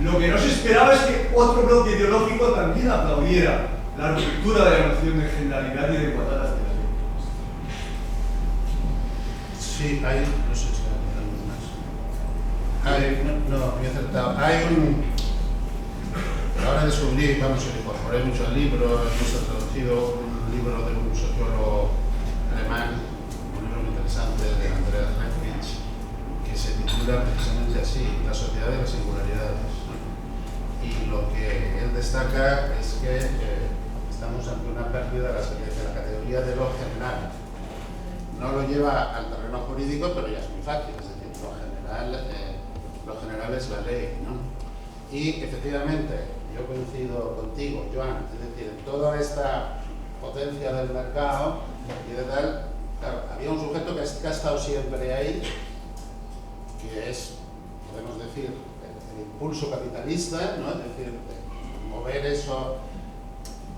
Lo que no se esperaba es que otro bloque ideológico también aplaudiera la ruptura de la noción de generalidad y de igualdad hacia la ley. Sí, hay, no sé si hay algo más. No, muy acertado. Hay ahora descubrí, vamos, incorporé mucho al libro, hemos traducido un libro de un sociólogo alemán, un libro muy interesante de Andreas Lefkowitz, que se titula precisamente así, La sociedad de las singularidades. Y lo que él destaca es que estamos ante una pérdida de la categoría de lo general. No lo lleva al terreno jurídico, pero ya es muy fácil, es decir, lo general es la ley, ¿no? Y efectivamente, yo coincido contigo, Joan, es decir, en toda esta potencia del mercado y de tal, claro, había un sujeto que ha estado siempre ahí, que es, podemos decir, el impulso capitalista, ¿no? Es decir, de mover eso.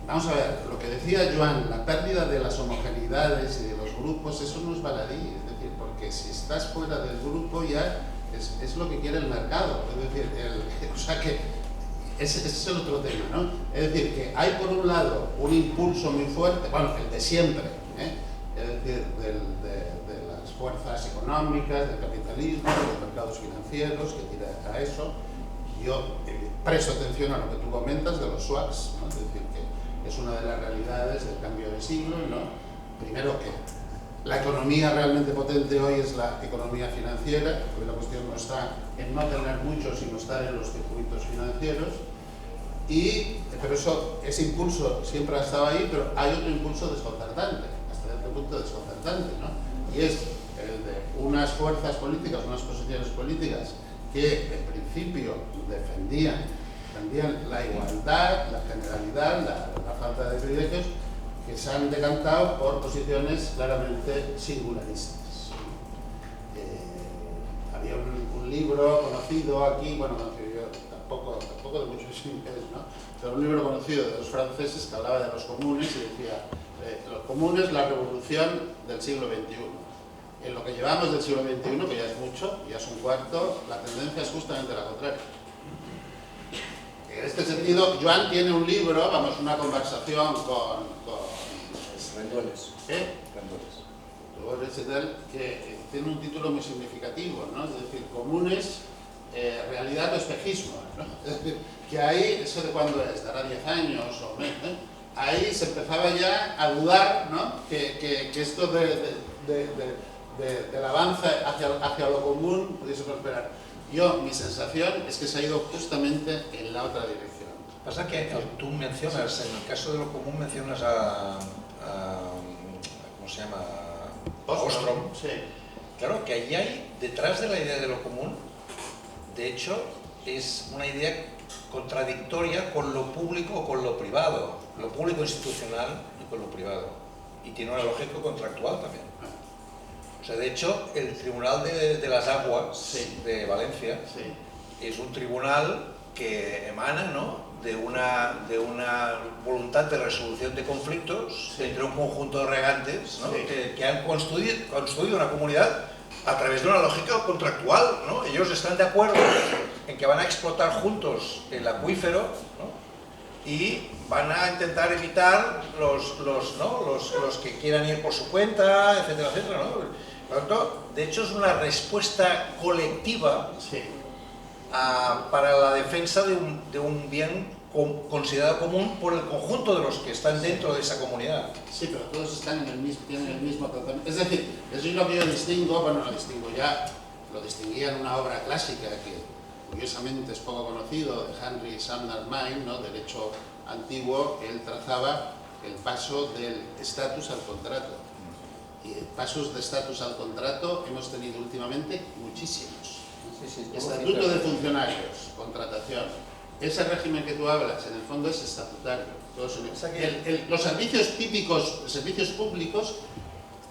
Vamos a ver, lo que decía Joan, la pérdida de las homogeneidades y de los grupos, eso no es baladí, es decir, porque si estás fuera del grupo ya es lo que quiere el mercado, es decir, o sea que ese es el otro tema, ¿no? Es decir, que hay por un lado un impulso muy fuerte, bueno, el de siempre, es decir, de las fuerzas económicas, del capitalismo, de los mercados financieros, que tira a eso. Yo presto atención a lo que tú comentas de los swaps, ¿no? Es decir, que es una de las realidades del cambio de siglo, ¿no? Primero que la economía realmente potente hoy es la economía financiera, porque la cuestión no está en no tener mucho, sino estar en los circuitos financieros. Pero ese impulso siempre ha estado ahí, pero hay otro impulso desconcertante, hasta cierto punto desconcertante, ¿no? Y es el de unas fuerzas políticas, unas posiciones políticas que en principio defendían la igualdad, la generalidad, la falta de privilegios, que se han decantado por posiciones claramente singularistas. Había un libro conocido aquí, bueno, yo tampoco de mucho interés, ¿no? Pero un libro conocido de dos franceses que hablaba de los comunes y decía, los comunes, la revolución del siglo XXI. En lo que llevamos del siglo XXI, que ya es mucho, ya es un cuarto, la tendencia es justamente la contraria. En este sentido, Joan tiene un libro, vamos, una conversación con Rendueles. Rendueles y tal, que tiene un título muy significativo, ¿no? Es decir, comunes, realidad o espejismo, ¿no? Es decir, que ahí, eso de cuándo es, dará 10 años o menos, ahí se empezaba ya a dudar, ¿no? Que esto del avance hacia lo común pudiese prosperar. Mi sensación es que se ha ido justamente en la otra dirección. Pasa que tú mencionas, en el caso de lo común mencionas ¿cómo se llama? Ostrom. Sí. Claro que allí hay, detrás de la idea de lo común, de hecho, es una idea contradictoria con lo público o con lo privado, lo público institucional y con lo privado. y tiene una lógica contractual también. O sea, de hecho, el Tribunal de las Aguas de Valencia es un tribunal que emana, ¿no?, de una voluntad de resolución de conflictos entre un conjunto de regantes, ¿no?, que han construido una comunidad a través de una lógica contractual, ¿no? Ellos están de acuerdo en que van a explotar juntos el acuífero, ¿no?, y van a intentar evitar los que quieran ir por su cuenta, etcétera, etcétera, ¿no? Por lo tanto, de hecho, es una respuesta colectiva para la defensa de un bien considerado común por el conjunto de los que están dentro de esa comunidad. Sí, pero todos están tienen el mismo tratamiento. Es decir, eso es lo que yo distingo, bueno, lo distinguía en una obra clásica que curiosamente es poco conocido, de Henry Sumner Mine, ¿no?, Derecho Antiguo, que él trazaba el paso del estatus al contrato. Y pasos de estatus al contrato hemos tenido últimamente muchísimos. Estatuto de funcionarios, contratación. Ese régimen que tú hablas, en el fondo, es estatutario. Los servicios típicos, los servicios públicos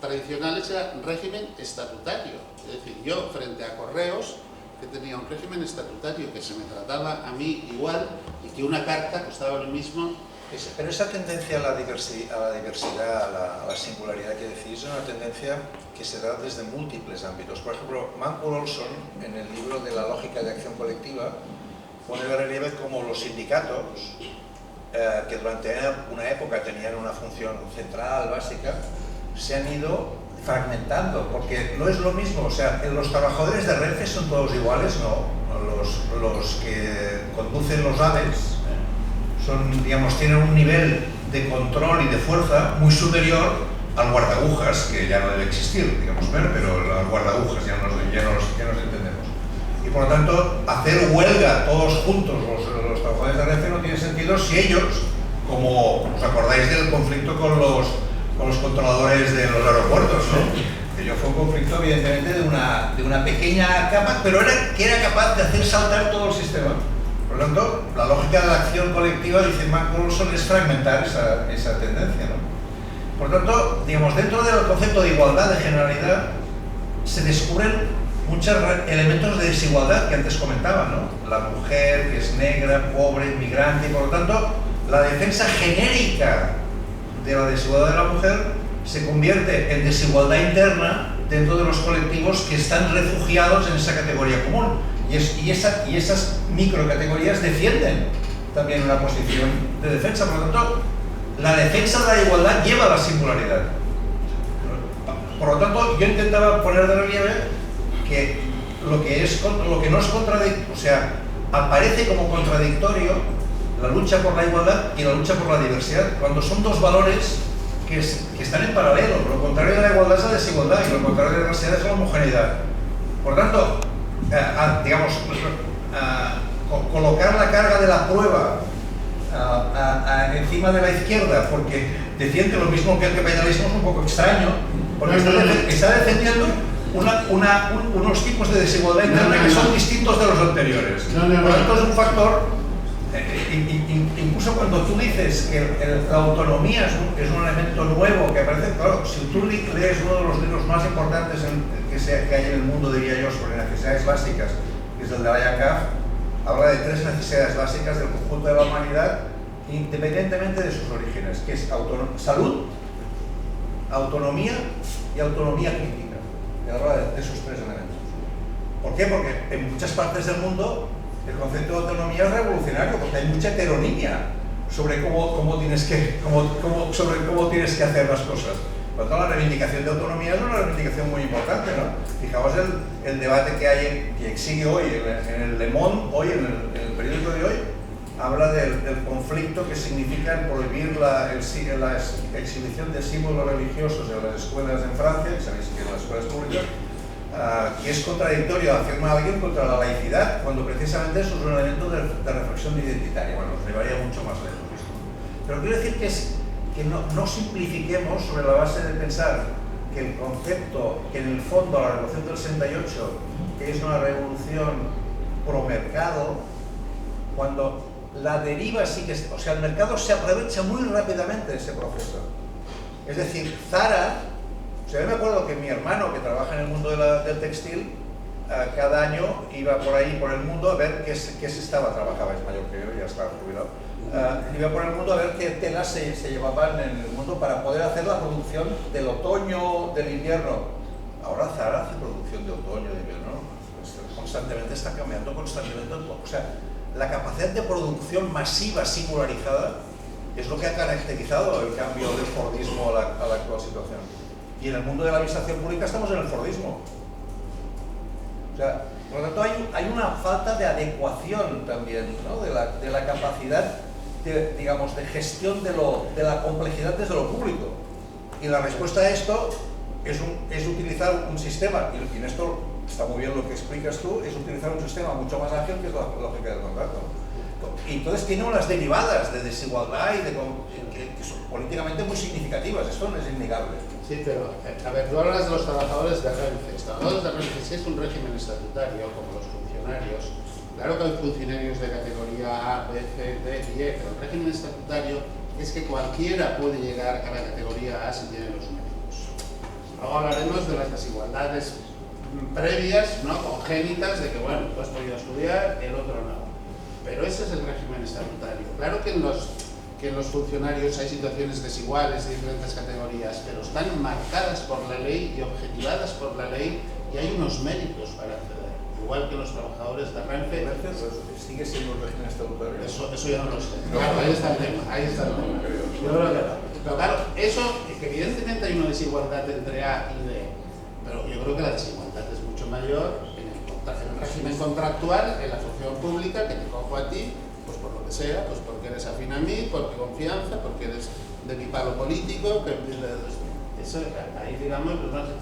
tradicionales eran régimen estatutario. Es decir, yo frente a Correos, que tenía un régimen estatutario que se me trataba a mí igual y que una carta costaba lo mismo. Pero esa tendencia a la diversidad, a la singularidad que decís, es una tendencia que se da desde múltiples ámbitos. Por ejemplo, Mancur Olson, en el libro de la lógica de acción colectiva, pone de relieve como los sindicatos, que durante una época tenían una función central, básica, se han ido fragmentando, porque no es lo mismo. O sea, los trabajadores de Renfe son todos iguales, no. Los que conducen los AVEs tienen un nivel de control y de fuerza muy superior al guardagujas, que ya no debe existir, digamos, pero los guardagujas ya nos entendemos. Y por lo tanto, hacer huelga todos juntos los trabajadores de Renfe no tiene sentido si ellos, como os acordáis del conflicto con los controladores de los aeropuertos, ¿no? Ello fue un conflicto evidentemente de una pequeña capa, pero que era capaz de hacer saltar todo el sistema. Por lo tanto, la lógica de la acción colectiva, dice Mancur Olson, es fragmentar esa tendencia, ¿no? Por lo tanto, digamos, dentro del concepto de igualdad, de generalidad, se descubren muchos elementos de desigualdad que antes comentaba, ¿no? La mujer, que es negra, pobre, inmigrante, y por lo tanto, la defensa genérica de la desigualdad de la mujer se convierte en desigualdad interna dentro de los colectivos que están refugiados en esa categoría común. Y esas microcategorías defienden también una posición de defensa. Por lo tanto, la defensa de la igualdad lleva a la singularidad. Por lo tanto, yo intentaba poner de relieve que lo que no es contradictorio, o sea, aparece como contradictorio la lucha por la igualdad y la lucha por la diversidad, cuando son dos valores que están en paralelo. Lo contrario de la igualdad es la desigualdad y lo contrario de la diversidad es la homogeneidad. Por tanto, colocar la carga de la prueba encima de la izquierda porque defiende lo mismo que el capitalismo es un poco extraño, porque está defendiendo unos tipos de desigualdad interna que son distintos de los anteriores. Por lo tanto, es un factor. Incluso cuando tú dices que la autonomía es un elemento nuevo que aparece, claro, si tú lees uno de los libros más importantes que hay en el mundo, diría yo, sobre necesidades básicas, que es el de IACAF, habla de 3 necesidades básicas del conjunto de la humanidad, independientemente de sus orígenes, que es salud, autonomía y autonomía crítica. Y habla de esos 3 elementos. ¿Por qué? Porque en muchas partes del mundo el concepto de autonomía es revolucionario, porque hay mucha heteronomía sobre cómo tienes que hacer las cosas. Por lo tanto, la reivindicación de autonomía es una reivindicación muy importante, ¿no? Fijaos el debate que sigue hoy en el Le Monde, hoy en el periódico de hoy, habla del conflicto que significa el prohibir la exhibición de símbolos religiosos en las escuelas en Francia, que sabéis que en las escuelas públicas, que es contradictorio, afirma alguien, contra la laicidad, cuando precisamente eso es un elemento de reflexión identitaria. Bueno, nos llevaría mucho más lejos esto. Pero quiero decir que no simplifiquemos sobre la base de pensar que el concepto, que en el fondo la revolución del 68, que es una revolución pro mercado, cuando la deriva sí que, o sea, el mercado se aprovecha muy rápidamente de ese proceso. Es decir, Zara, o sea, yo me acuerdo que mi hermano, que trabaja en el mundo del textil, cada año iba por ahí, por el mundo, a ver qué se estaba, trabajaba, es mayor que yo, ya estaba jubilado, iba por el mundo a ver qué telas se llevaban en el mundo para poder hacer la producción del otoño, del invierno. Ahora Zara hace producción de otoño, de invierno, constantemente está cambiando, constantemente, o sea, la capacidad de producción masiva, singularizada, es lo que ha caracterizado el cambio del Fordismo a la actual situación. Y en el mundo de la administración pública estamos en el Fordismo. O sea, por lo tanto hay una falta de adecuación también, ¿no? de la capacidad de, digamos, de gestión de la complejidad desde lo público. Y la respuesta a esto es utilizar un sistema, y en esto está muy bien lo que explicas tú, es utilizar un sistema mucho más ágil que es la lógica del contrato. Y entonces tiene unas derivadas de desigualdad y que son políticamente muy significativas, esto no es innegable. Sí, pero, a ver, tú hablas de los trabajadores de Renfe. Los trabajadores de Renfe, si es un régimen estatutario, como los funcionarios, claro que hay funcionarios de categoría A, B, C, D y E, pero el régimen estatutario es que cualquiera puede llegar a la categoría A si tiene los méritos. Luego hablaremos de las desigualdades previas, ¿no?, congénitas, de que, bueno, tú has podido estudiar, el otro no. Pero ese es el régimen estatutario. Claro que en los funcionarios hay situaciones desiguales de diferentes categorías, pero están marcadas por la ley y objetivadas por la ley, y hay unos méritos para acceder. Igual que los trabajadores de Renfe. ¿Sigue siendo un régimen estatutario? Eso ya no lo sé. Claro, ahí está el tema. Yo creo que no. Pero claro, eso, que evidentemente hay una desigualdad entre A y D, pero yo creo que la desigualdad es mucho mayor en el régimen contractual, en la función pública, que te cojo a ti, pues por lo que sea, pues porque eres afín a mí, porque confianza, porque eres de mi palo político, que eso, ahí digamos, pues no sé.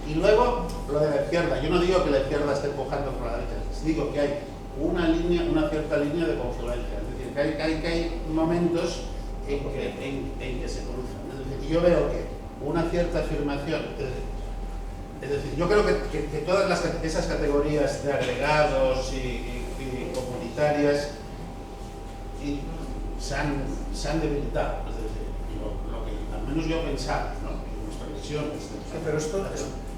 Y luego, lo de la izquierda. Yo no digo que la izquierda esté empujando por la derecha, digo que hay una cierta línea de confluencia, es decir, que hay momentos en que se cruzan. Es decir, yo veo que una cierta afirmación, es decir, yo creo que todas esas categorías de agregados y comunitarias se han debilitado, es decir, lo que al menos yo pensaba, ¿no?, en mis previsiones. Sí, pero esto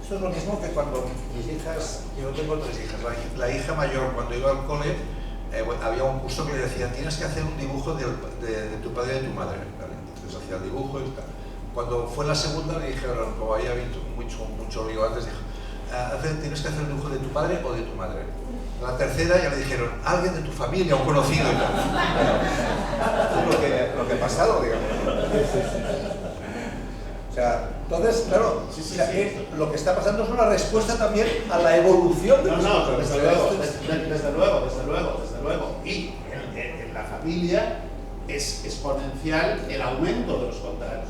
es lo mismo que cuando mis hijas, yo tengo 3 hijas, la hija mayor cuando iba al cole, había un curso que le decía, tienes que hacer un dibujo de tu padre y de tu madre, ¿vale? Entonces hacía el dibujo y tal. Cuando fue la segunda le dijeron, como había visto mucho lío antes, dijo, tienes que hacer un dibujo de tu padre o de tu madre. La tercera ya le dijeron, alguien de tu familia, un conocido y tal. Es lo que ha pasado, digamos. O sea, entonces, claro, lo que está pasando es una respuesta también a la evolución de los cosas. Desde luego. Y en la familia es exponencial el aumento de los contratos.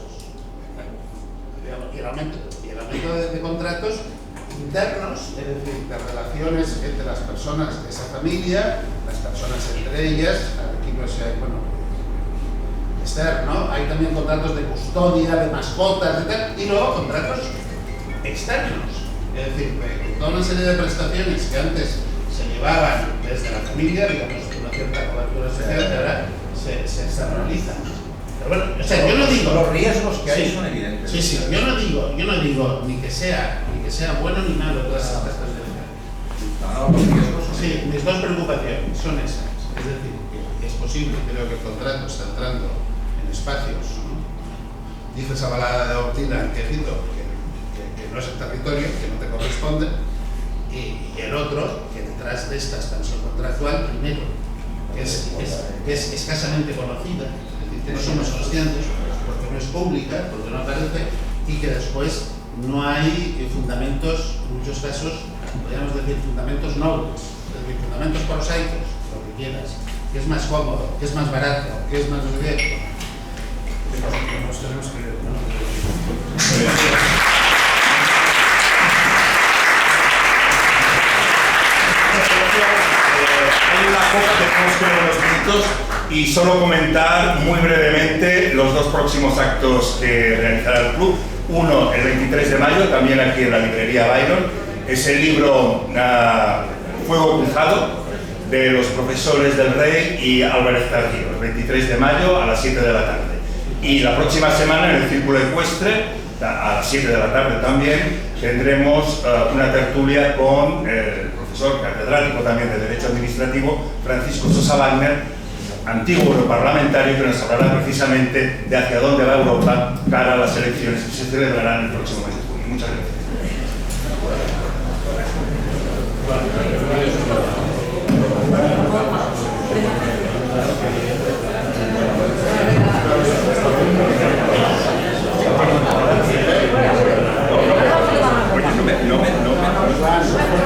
Y el aumento de contratos internos, es decir, de relaciones entre las personas de esa familia, las personas entre ellas, aquí no sé, bueno, externo, hay también contratos de custodia, de mascotas, etc. Y luego contratos externos, es decir, toda una serie de prestaciones que antes se llevaban desde la familia, digamos, una cierta cobertura social, que ahora se externalizan. Pero bueno, o sea, yo no digo... Los riesgos que hay son evidentes. Sí, yo no digo ni que sea bueno ni malo todas estas prestaciones. No, los riesgos son Sí, mis dos preocupaciones son esas. Es decir, que es posible, creo que el contrato está entrando en espacios, ¿no? Dice esa balada de Ortila, que cito, que no es el territorio, que no te corresponde, y el otro, que detrás de esta expansión contractual, primero, que es escasamente conocida, es decir, que no somos conscientes, porque no es pública, porque no aparece, y que después no hay fundamentos, en muchos casos, podríamos decir fundamentos nobles, es decir, fundamentos prosaicos, lo que quieras, que es más cómodo, que es más barato, que es más directo. Nos tenemos que... Hay una cosa que tenemos que ver en los minutos y solo comentar muy brevemente los 2 próximos actos que realizará el club. Uno, el 23 de mayo, también aquí en la librería Byron, es el libro Fuego Cruzado, de los profesores del Rey y Álvarez Tardío, el 23 de mayo a las 7 de la tarde. Y la próxima semana en el Círculo Ecuestre, a las 7 de la tarde también, tendremos una tertulia con el profesor catedrático también de Derecho Administrativo, Francisco Sosa Wagner, antiguo europarlamentario, que nos hablará precisamente de hacia dónde va Europa cara a las elecciones que se celebrarán el próximo mes de junio. Muchas gracias. Oye, no me